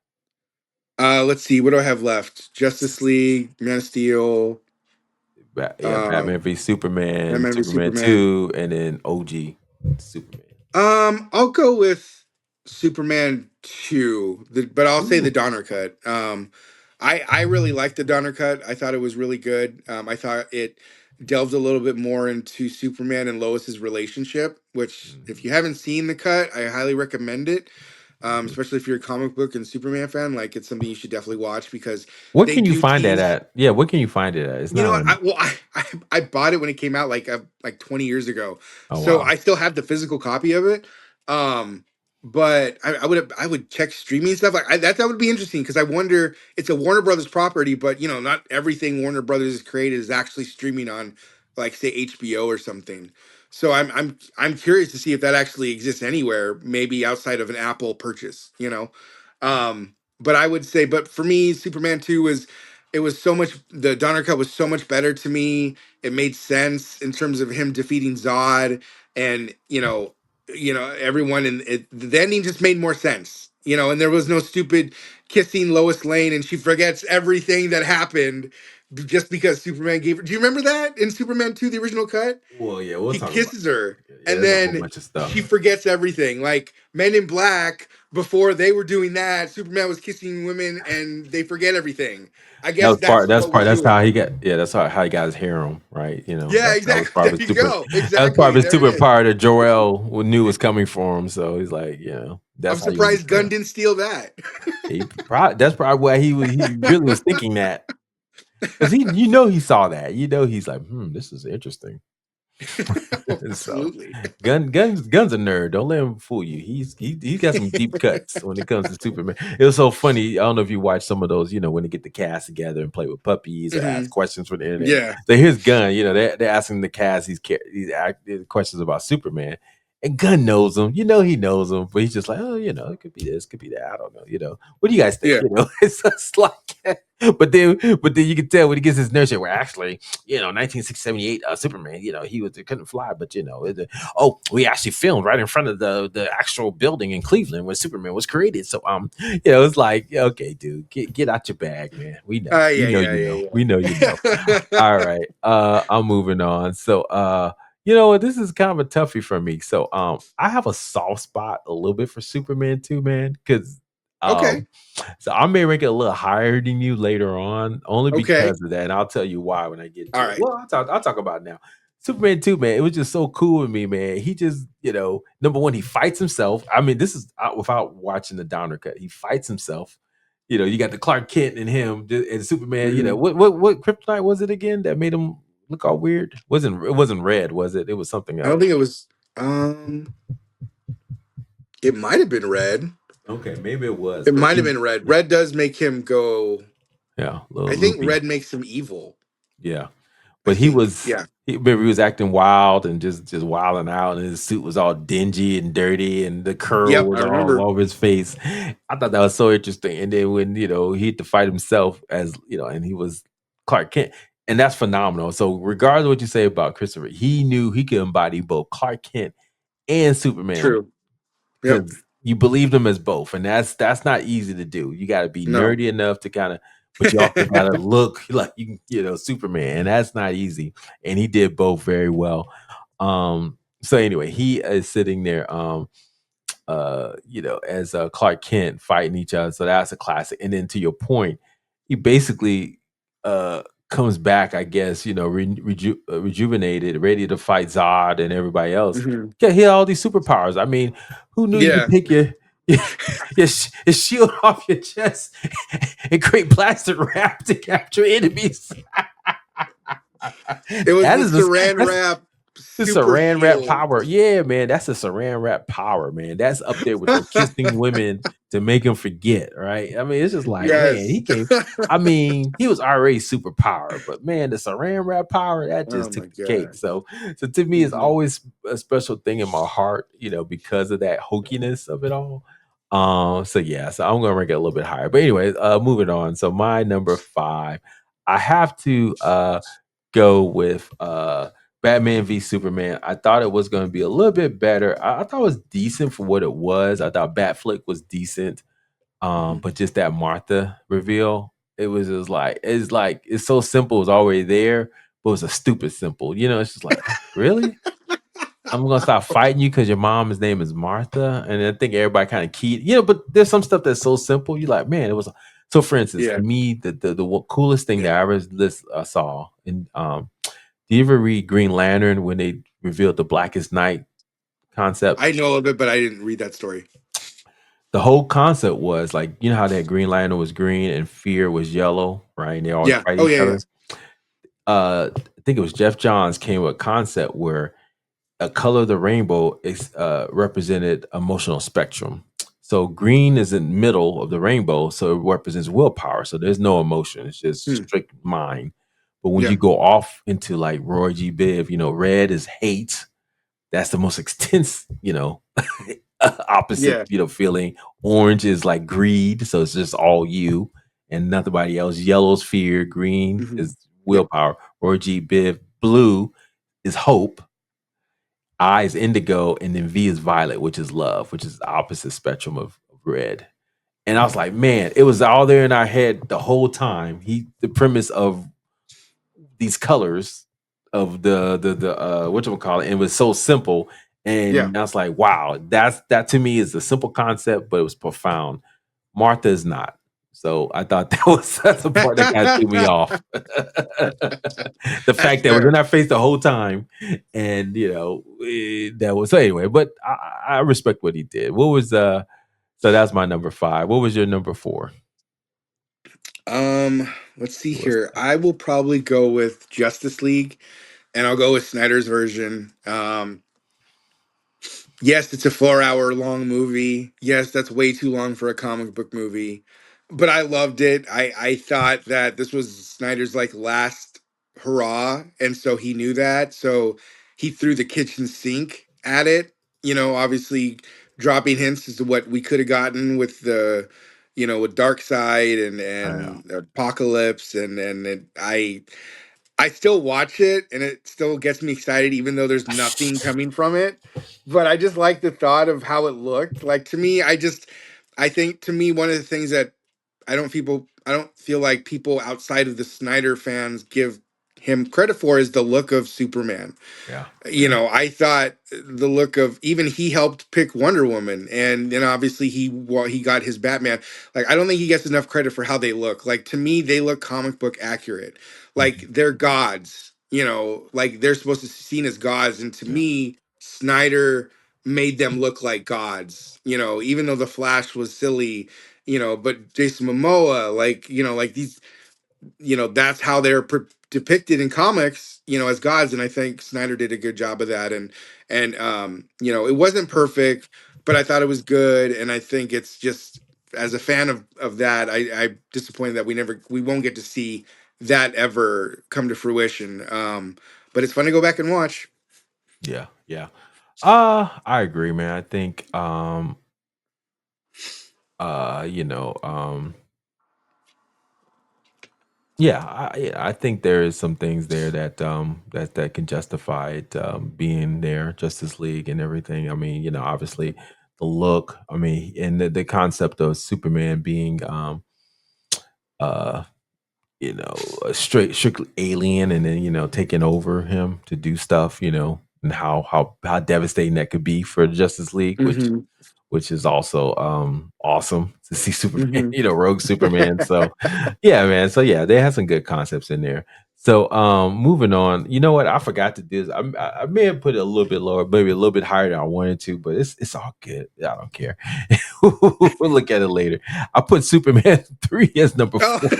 Let's see. What do I have left? Justice League, Man of Steel, Yeah, uh, Batman v Superman, Batman v Superman Superman. 2, and then OG Superman. I'll go with Superman 2, but I'll say the Ooh. Donner cut. I really liked the Donner cut. I thought it was really good. I thought it delved a little bit more into Superman and Lois's relationship, which if Mhm, you haven't seen the cut, I highly recommend it. mhm. Especially if you're a comic book and Superman fan, like it's something you should definitely watch because What they can you do find that tease. at? Yeah, what can you find it at? It's You know not what? on. I bought it when it came out like 20 years ago, Oh so wow. I still have the physical copy of it. But I would check streaming stuff like that would be interesting because I wonder it's a Warner Brothers property, but not everything Warner Brothers has created is actually streaming on like say HBO or something. So I'm curious to see if that actually exists anywhere, maybe outside of an Apple purchase. But I would say, but for me, Superman 2 was it was so much the Donner cut was so much better to me. It made sense in terms of him defeating Zod and everyone and the ending just made more sense. And there was no stupid kissing Lois Lane and she forgets everything that happened just because Superman gave her. Do you remember that in Superman 2, the original cut? Well, yeah, we'll He talk about kisses that. her Okay. Yeah, and there's a whole then bunch of she stuff. forgets everything. Like Men in Black, before they were doing that, Superman was kissing women and they forget everything. I That guess was part. that's That's what part. we're That's how doing. he got. Yeah, that's how he got his harem, right? Yeah, That was exactly. part of There his you stupid. go. That was part of Exactly. his There it stupid is. part that Jor-El knew was coming for him. So he's like, I'm that's how you surprised Gunn understand. didn't steal that. That's probably why he really was thinking that because he saw that. He's like, this is interesting. So, Absolutely. Gun's a nerd. Don't let him fool you. He's got some deep cuts when it comes to Superman. It was so funny. I don't know if you watch some of those. When they get the cast together and play with puppies or Hmm. ask questions from the internet. Yeah. So here's Gunn. They're asking the cast these questions about Superman. And Gunn knows them. He knows them, but he's just like, oh, it could be this, could be that. I don't know. What do you guys think? Yeah. It's just like, but then you can tell when he gets his nurse, where actually 1978 Superman, he couldn't fly, but we actually filmed right in front of the actual building in Cleveland where Superman was created. So it's like, yeah, okay, dude, get out your bag, man. We know, Yeah, yeah, yeah, we know, you know. yeah. All right, I'm moving on. So you know what, this is kind of a toughie for me. So I have a soft spot a little bit for Superman too, man, because Okay. um so I may rank it a little higher than you later on, only Okay. because of that. And I'll tell you why when I get All to it. right. Well, I'll talk about it now. Superman 2, man, it was just so cool with me, man. He just, number one, he fights himself. I mean, this is without watching the Downer cut. He fights himself. You got the Clark Kent and him and Superman. Hmm. What kryptonite was it again that made him look all weird? It wasn't red, was it? It was something I don't else. think it was. It might have been red. Okay, maybe it was, It but might have been red. Red does make him go. yeah, a I little think loopy. red makes him evil. Yeah. I But he think. was Yeah. remember he was acting wild and just wilding out, and his suit was all dingy and dirty, and the curl Yep. was I all remember. over his face. I thought that was so interesting. And then when he had to fight himself as and he was Clark Kent, and that's phenomenal. So regardless of what you say about Christopher, he knew he could embody both Clark Kent and Superman True. Yep. because you believe them as both, and that's not easy to do. You got to be No. nerdy enough to kind of, but you also got to look like Superman, and that's not easy. And he did both very well. So anyway, he is sitting there, as Clark Kent fighting each other. So that's a classic. And then to your point, he basically comes back, I guess, rejuvenated, ready to fight Zod and everybody else. Hmm. Yeah, he had all these superpowers. I mean, who knew you could Yeah. take your shield off your chest and create plastic wrap to capture enemies? It was that the is a, saran that's wrap the super saran wrap shield. power. Yeah, man, that's a saran wrap power, man. That's up there with the kissing women to make him forget, right? I mean, it's just like, man, Yes. he came. I mean, he was already super power, but man, the saran wrap power that Oh just my took the cake. god. So to me, it's Hmm. always a special thing in my heart, because of that hokiness of it all. So yeah, so I'm gonna rank it a little bit higher. But anyway, moving on. So my number 5, I have to go with Batman v Superman. I thought it was going to be a little bit better. I thought it was decent for what it was. I thought Batflick was decent. Hmm. But just that Martha reveal, it was just like it's so simple, it's already there, but it was a stupid simple. It's just like, really? I'm gonna stop fighting you because your mom's name is Martha, and I think everybody kind of keyed, but there's some stuff that's so simple. You're like, man, it was So, for instance, Yeah. to me, coolest thing that I ever saw, and do you ever read Green Lantern when they revealed the Blackest Night concept? I know of it, but I didn't read that story. The whole concept was like, you know how that Green Lantern was green and Fear was yellow, right? And they always Yeah. fight Oh each yeah, yeah. other. I think it was Jeff Johns came with a concept where a color of the rainbow is represented emotional spectrum. So green is in the middle of the rainbow, so it represents willpower. So there's no emotion; it's just Hmm. strict mind. But when Yeah. you go off into like Roy G. Biv, red is hate. That's the most intense, opposite, Yeah. feeling. Orange is like greed, so it's just all you and nobody else. Yellow's fear. Green Hmm. is Yep. willpower. Roy G. Biv. Blue is hope. I is indigo, and then V is violet, which is love, which is the opposite spectrum of red. And I was like, man, it was all there in our head the whole time. The premise of these colors of the what you call it, and it was so simple. Yeah. And I was like, wow, that to me is a simple concept, but it was profound. Martha is not. So I thought that's the part that kind of threw me off. The That's fact that it was in fair. our face the whole time, and that was so anyway. But I respect what he did. What was So that's my number 5. What was your number 4? Let's see Who was here. that? I will probably go with Justice League, and I'll go with Snyder's version. Yes, it's a 4 hour long movie. Yes, that's way too long for a comic book movie. But I loved it. I thought that this was Snyder's like last hurrah. And so he knew that. So he threw the kitchen sink at it, obviously dropping hints as to what we could have gotten with with Dark Side and I know. Apocalypse I still watch it and it still gets me excited, even though there's nothing coming from it. But I just like the thought of how it looked. Like to me, I think to me, one of the things that I don't feel like people outside of the Snyder fans give him credit for is the look of Superman. Yeah. I thought the look of, even he helped pick Wonder Woman, and then obviously he got his Batman. Like I don't think he gets enough credit for how they look. Like to me, they look comic book accurate. Like Mhm. they're gods. Like they're supposed to be seen as gods, and to Yeah. me, Snyder made them look like gods. Even though the Flash was silly. But Jason Momoa, like these, that's how they're depicted in comics, as gods. And I think Snyder did a good job of that. And it wasn't perfect, but I thought it was good. And I think it's just, as a fan of that, I'm disappointed that we won't get to see that ever come to fruition. But it's fun to go back and watch. Yeah. Yeah. I agree, man. I think uh, you know, um yeah, I think there is some things there that can justify it being there, Justice League and everything. I mean, obviously the look, I mean, and the concept of Superman being uh a strictly alien, and then taking over him to do stuff, and how devastating that could be for the Justice League, Hmm. which is also awesome to see Superman, Hmm. rogue Superman. So yeah, man. So yeah, they have some good concepts in there. So moving on, you know what? I forgot to do this. I may have put it a little bit lower, maybe a little bit higher than I wanted to, but it's all good. I don't care. We'll look at it later. I put Superman 3 as number Oh. 4.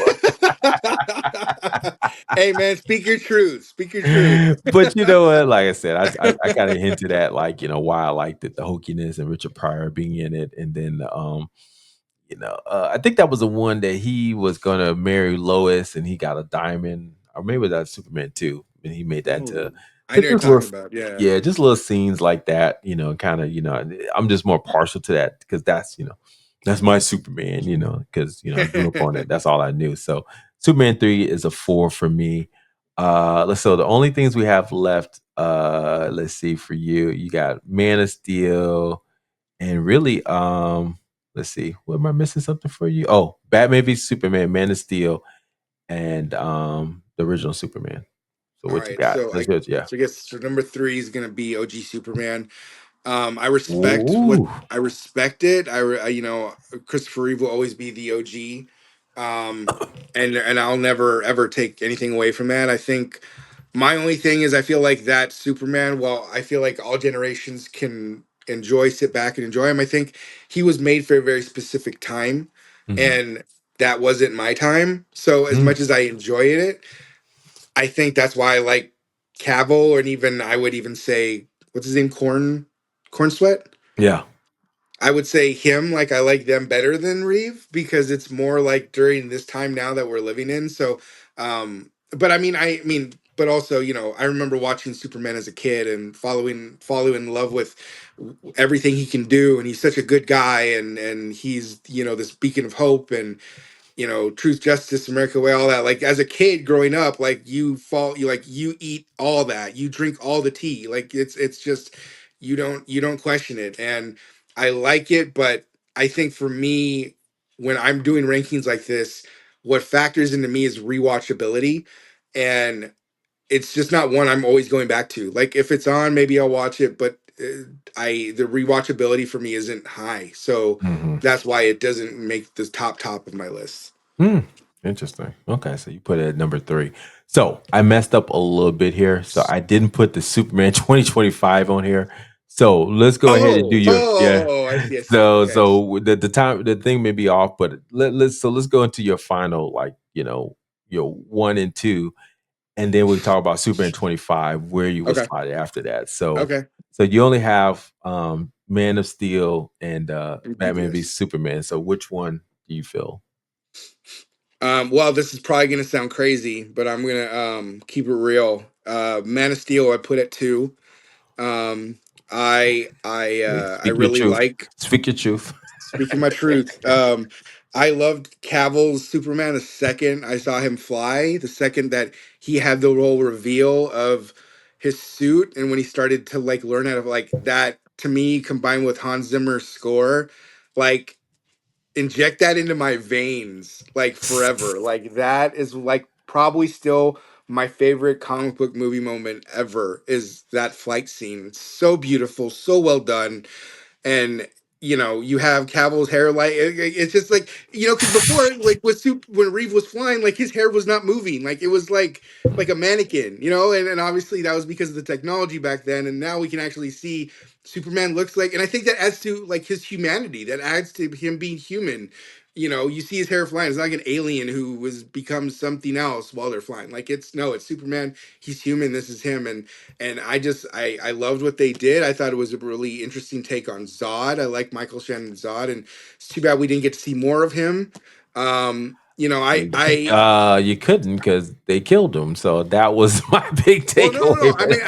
Hey man, speak your truth. Speak your truth. But you know what? Like I said, I kind of hinted at, like, why I liked it, the hokiness and Richard Pryor being in it, and then I think that was the one that he was gonna marry Lois, and he got a diamond, or maybe that's Superman 2, and he made that into Oh, I know but you're just talking about. Yeah. yeah, just little scenes like that, kind of, I'm just more partial to that because that's my Superman, because I grew up on it. That's all I knew. So Superman 3 is a 4 for me. So the only things we have left, let's see, for you, you got Man of Steel, and really, let's see, what am I missing something for you? Oh, Batman v Superman, Man of Steel, and the original Superman. So All what you right. got? That's good, yeah. I guess for number three is gonna be OG Superman. Ooh. I respect it. Christopher Reeve will always be the OG. um, and I'll never ever take anything away from that. I think my only thing is I feel like that Superman. Well, I feel like all generations can enjoy, sit back and enjoy him. I think he was made for a very specific time, Mhm. and that wasn't my time. So as Mm, much as I enjoyed it, I think that's why I like Cavill, and even I would even say what's his name, Cornsweat. yeah. I would say him, like I like them better than Reeve because it's more like during this time now that we're living in. So, but I mean, but also, I remember watching Superman as a kid and falling in love with everything he can do, and he's such a good guy, and he's this beacon of hope, and truth, justice, America way, all that. Like as a kid growing up, like you eat all that, you drink all the tea. Like it's just you don't question it. And I like it, but I think for me, when I'm doing rankings like this, what factors into me is rewatchability. And it's just not one I'm always going back to. Like if it's on, maybe I'll watch it, but I the rewatchability for me isn't high. So Mhm. that's why it doesn't make the top of my list. Mm, interesting. Okay, so you put it at number 3. So I messed up a little bit here. So I didn't put the Superman 2025 on here. So let's go ahead and do your yeah. I see, I see. So Okay. the thing may be off, but let's go into your final like your 1 and 2, and then we talk about Superman 25 where you will Okay. slide after that. So you only have Man of Steel and Let me do Batman v this. Superman. So which one do you feel? Well, this is probably gonna sound crazy, but I'm gonna keep it real. Man of Steel, I put at 2. Um, I Speak your really truth. like. Speak your truth. Speaking my truth, I loved Cavill's Superman the second I saw him fly, the second that he had the role reveal of his suit, and when he started to like learn how to like that, to me, combined with Hans Zimmer's score, like inject that into my veins like forever. Like that is like probably still my favorite comic book movie moment ever is that flight scene. It's so beautiful, so well done. And you have Cavill's hair like it's just like because before like when Reeve was flying, like his hair was not moving, like it was like a mannequin, and obviously that was because of the technology back then, and now we can actually see Superman looks like, and I think that adds to like his humanity, that adds to him being human. You see his hair flying. It's not like an alien who was becomes something else while they're flying. Like it's Superman. He's human. This is him, and I loved what they did. I thought it was a really interesting take on Zod. I like Michael Shannon Zod, and it's too bad we didn't get to see more of him. I You couldn't because they killed him. So that was my big well, no, no, no. takeaway I for mean, that.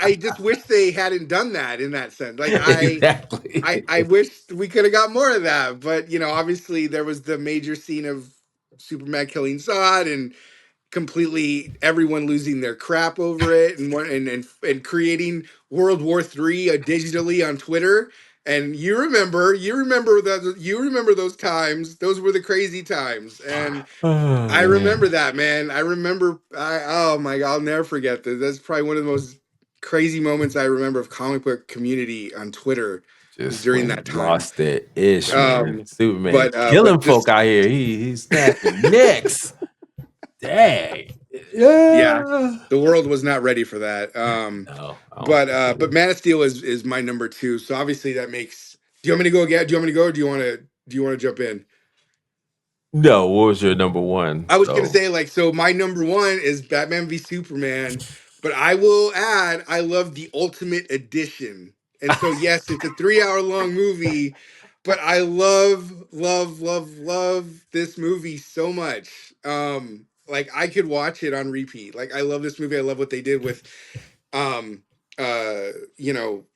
I just wish they hadn't done that in that sense. Like I Exactly. wish we could have got more of that. But obviously there was the major scene of Superman killing Zod, and completely everyone losing their crap over it, and creating World War III digitally on Twitter. And you remember those times. Those were the crazy times. And Oh I remember man, that, man. I remember. Oh my God, I'll never forget this. That's probably one of the most crazy moments I remember of comic book community on Twitter, was just during when that time. lost it ish, man. Superman But killing folk just out here. He's snapping necks. Dang. yeah, Yeah. the world was not ready for that. No, I don't think But Man of Steel is my number 2. So obviously that makes. Do you want me to go again? Do you want me to go? Or do you want to jump in? no. What was your number one? I was gonna So say, like, so my number 1 is Batman v Superman, but I will add I love the Ultimate Edition. And so yes, it's a 3-hour long movie, but I love, love, love, love this movie so much. Like I could watch it on repeat. Like I love this movie. I love what they did with um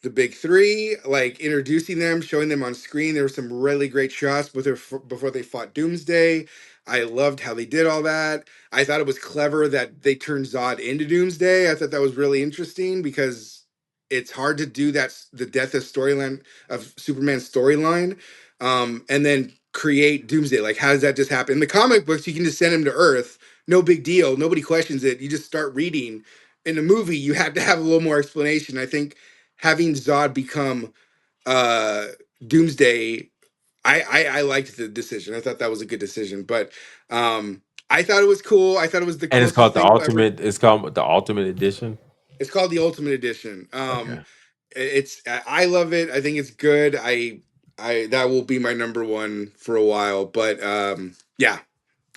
the big three, like introducing them, showing them on screen. There were some really great shots before they fought Doomsday. I loved how they did all that. I thought it was clever that they turned Zod into Doomsday. I thought that was really interesting because it's hard to do that, the death of Superman's storyline, and then create Doomsday. Like how does that just happen? In the comic books you can just send him to Earth, no big deal, nobody questions it, you just start reading. In the movie you have to have a little more explanation. I think having Zod become uh Doomsday I liked the decision. I thought that was a good decision, but I thought it was cool. I thought it was the And it's closest called the thing ever. ultimate. It's called the ultimate edition. It's called the Ultimate Edition. Okay. It's I love it. I think it's good. I that will be my number one for a while. But yeah,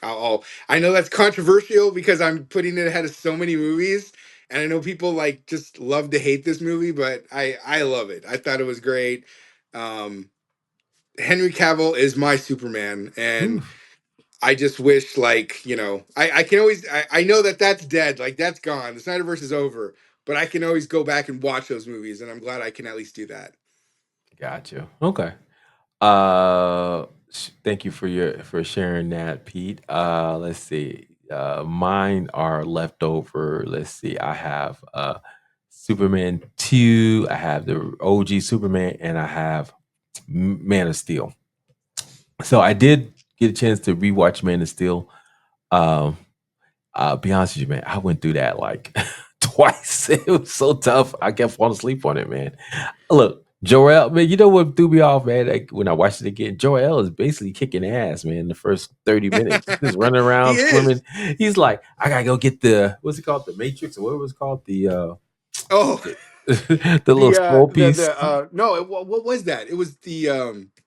I know that's controversial because I'm putting it ahead of so many movies, and I know people like just love to hate this movie, but I love it. I thought it was great. Um, Henry Cavill is my Superman, Whew. and I just wish, like, I can always, I know that that's dead, like, that's gone. The Snyderverse is over, but I can always go back and watch those movies, and I'm glad I can at least do that. Gotcha. Okay. Thank you for sharing that, Pete. Let's see. Mine are left over. Let's see. I have Superman 2, I have the OG Superman, and I have Man of Steel. So I did get a chance to rewatch Man of Steel. Um, be honest with you, man, I went through that like twice. It was so tough. I kept falling asleep on it, man. Look, Joel, man, you know what threw me off, man? Like, when I watched it again, Joel is basically kicking ass, man. The first 30 minutes, just running He around, is. swimming. He's like, I gotta go get the what's it called, the Matrix, or what was it called, Oh, the little scroll piece. no, what was that? It was the,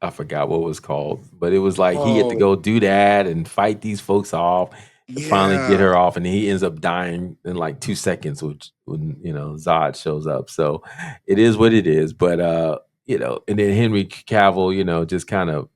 I forgot what it was called, but it was like he had to oh, go do that and fight these folks off and finally get yeah, her off, and he ends up dying in like 2 seconds, which when Zod shows up. So it is what it is. But and then Henry Cavill, just kind of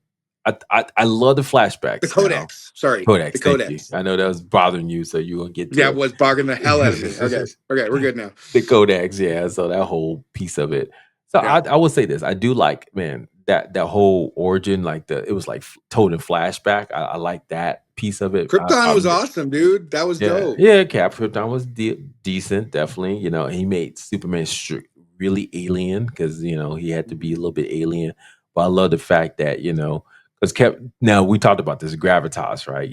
I love the the flashbacks now. Codex. Sorry, the Codex, thank you. Codex. I know that was bothering you, so you will get to That was bogging the hell out of me. Okay, it. okay, we're good now. The Kodaks, yeah. So that whole piece of it. So Yeah. I will say this: I do like, man, that whole origin, like it was like told in flashback. I like that piece of it. Krypton was awesome, dude. That was Yeah, dope. yeah. Cap Krypton was decent, definitely. He made Superman really alien because he had to be a Mhm. little bit alien. But I love the fact that because now we talked about this gravitas, right?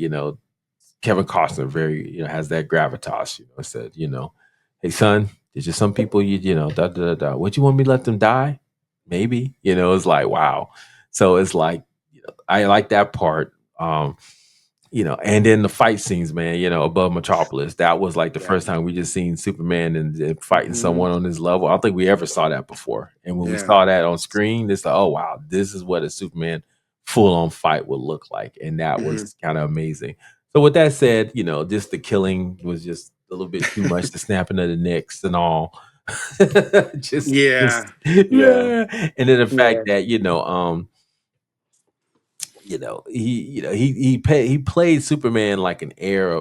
Kevin Costner has that gravitas. Said hey son, there's just some people da da da da. What you want me to let them die? Maybe it's like wow. So it's like I like that part. And then the fight scenes, man, above Metropolis. That was like the Yeah. first time we just seen Superman and fighting Hmm. someone on this level. I don't think we ever saw that before. And when we Yeah. saw that on screen, it's like, oh wow, this is what a Superman full on fight would look like. And that Hmm. was kind of amazing. So with that said, just the killing was just a little bit too much, the snapping of the necks and all. just Yeah. Yeah. yeah. And then the fact Yeah. that, he played Superman like a air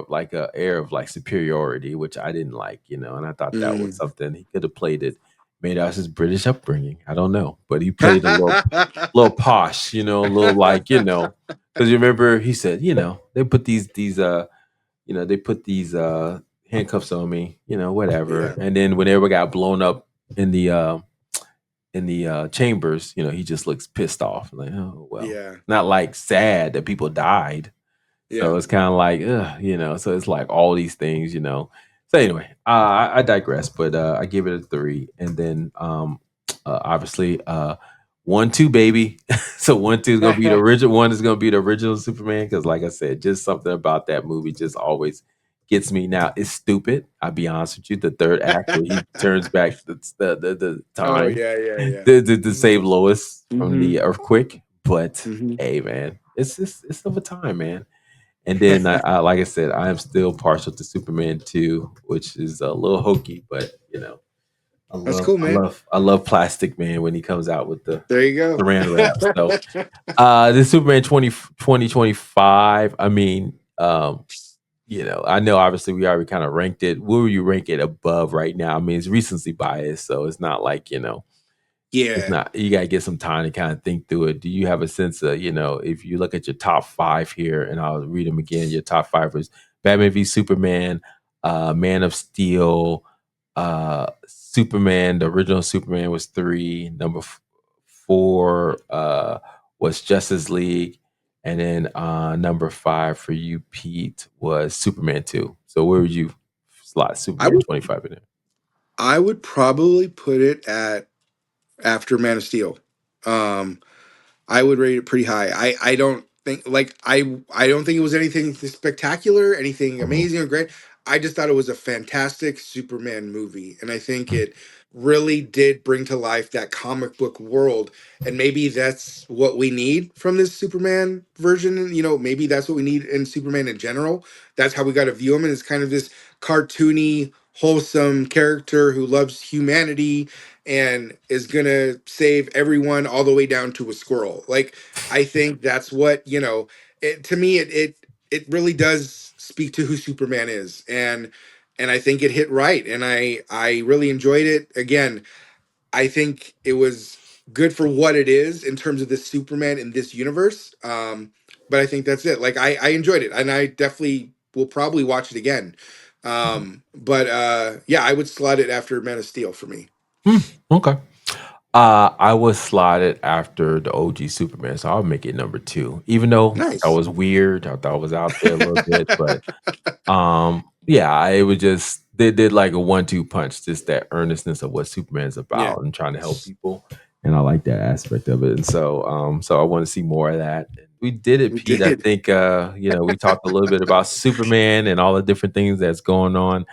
of like superiority, which I didn't like, and I thought that was Mm. something he could have played it. Maybe that's his British upbringing. I don't know, but he played a little posh, a little like because you remember he said, they put they put these handcuffs on me, whatever, Yeah. and then when everybody got blown up in the chambers, he just looks pissed off. Like, oh well, Yeah. not like sad that people died. So Yeah. it's kind of like, ugh, So it's like all these things. So anyway, I digress, but I give it a 3, and then obviously 1, 2, baby. So 1, 2 is gonna be the original. One is gonna be the original Superman because, like I said, just something about that movie just always gets me. Now it's stupid. I'll be honest with you. The third act where he turns back the Oh time yeah, yeah, yeah. to Hmm. save Lois from Hmm. the earthquake. But Hmm. hey, man, it's of a time, man. And then like I said, I am still partial to Superman 2, which is a little hokey, but I That's love cool, I man. love I love Plastic Man when he comes out with the There you go. saran wrap. So the Superman 2025. I mean, I know obviously we already kind of ranked it. Where would you rank it above right now? I mean, it's recency bias, so it's not like, it's Yeah. not, you gotta get some time to kind of think through it. Do you have a sense of, if you look at your top 5 here, and I'll read them again, your top 5 was Batman v Superman, Man of Steel, Superman, the original Superman was 3, number 4 was Justice League, and then number 5 for you, Pete, was Superman 2. So where would you slot I Superman would 25 in there? I would probably put it at after Man of Steel. Um I would rate it pretty high. I don't think like I don't think it was anything spectacular, anything Mhm. amazing or great. I just thought it was a fantastic Superman movie, and I think Mm. it really did bring to life that comic book world. And maybe that's what we need from this Superman version. You know, maybe that's what we need in Superman in general. That's how we got to view him, and it's kind of this cartoony, wholesome character who loves humanity and is gonna save everyone all the way down to a squirrel. Like I think that's what to me it really does speak to who Superman is, and I think it hit right, and I really enjoyed it. Again, I think it was good for what it is in terms of this Superman in this universe. But I think that's it. Like I enjoyed it, and I definitely will probably watch it again. But yeah, I would slot it after Man of Steel for me. Okay. I was slotted after the OG Superman, so I'll make it number 2. Even though that Nice. was weird, I thought it was out there a little bit, but yeah, it was just they did like a 1-2 punch, just that earnestness of what Superman's Yeah, about and trying to help people. And I like that aspect of it. And so I want to see more of that. We did it, we Pete. I did. think we talked a little bit about Superman and all the different things that's going on.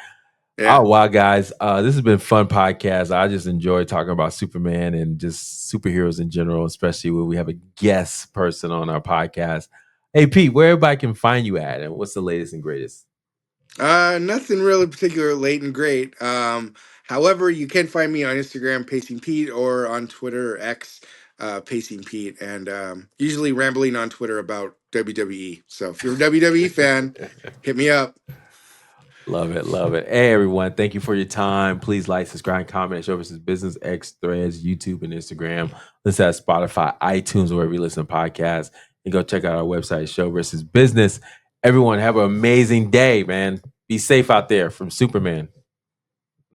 Yeah. Oh wow, guys. This has been a fun podcast. I just enjoy talking about Superman and just superheroes in general, especially when we have a guest person on our podcast. Hey Pete, where everybody can find you at and what's the latest and greatest? Nothing really particular late and great. However, you can find me on Instagram, Pacing Pete, or on Twitter or X, Pacing Pete, and usually rambling on Twitter about WWE. So if you're a WWE fan, hit me up. Love it, love it. Hey everyone, thank you for your time. Please like, subscribe, comment, show versus business, X threads, YouTube, and Instagram. Listen at Spotify, iTunes, wherever you listen to podcasts. And go check out our website, Show versus Business. Everyone, have an amazing day, man. Be safe out there from Superman.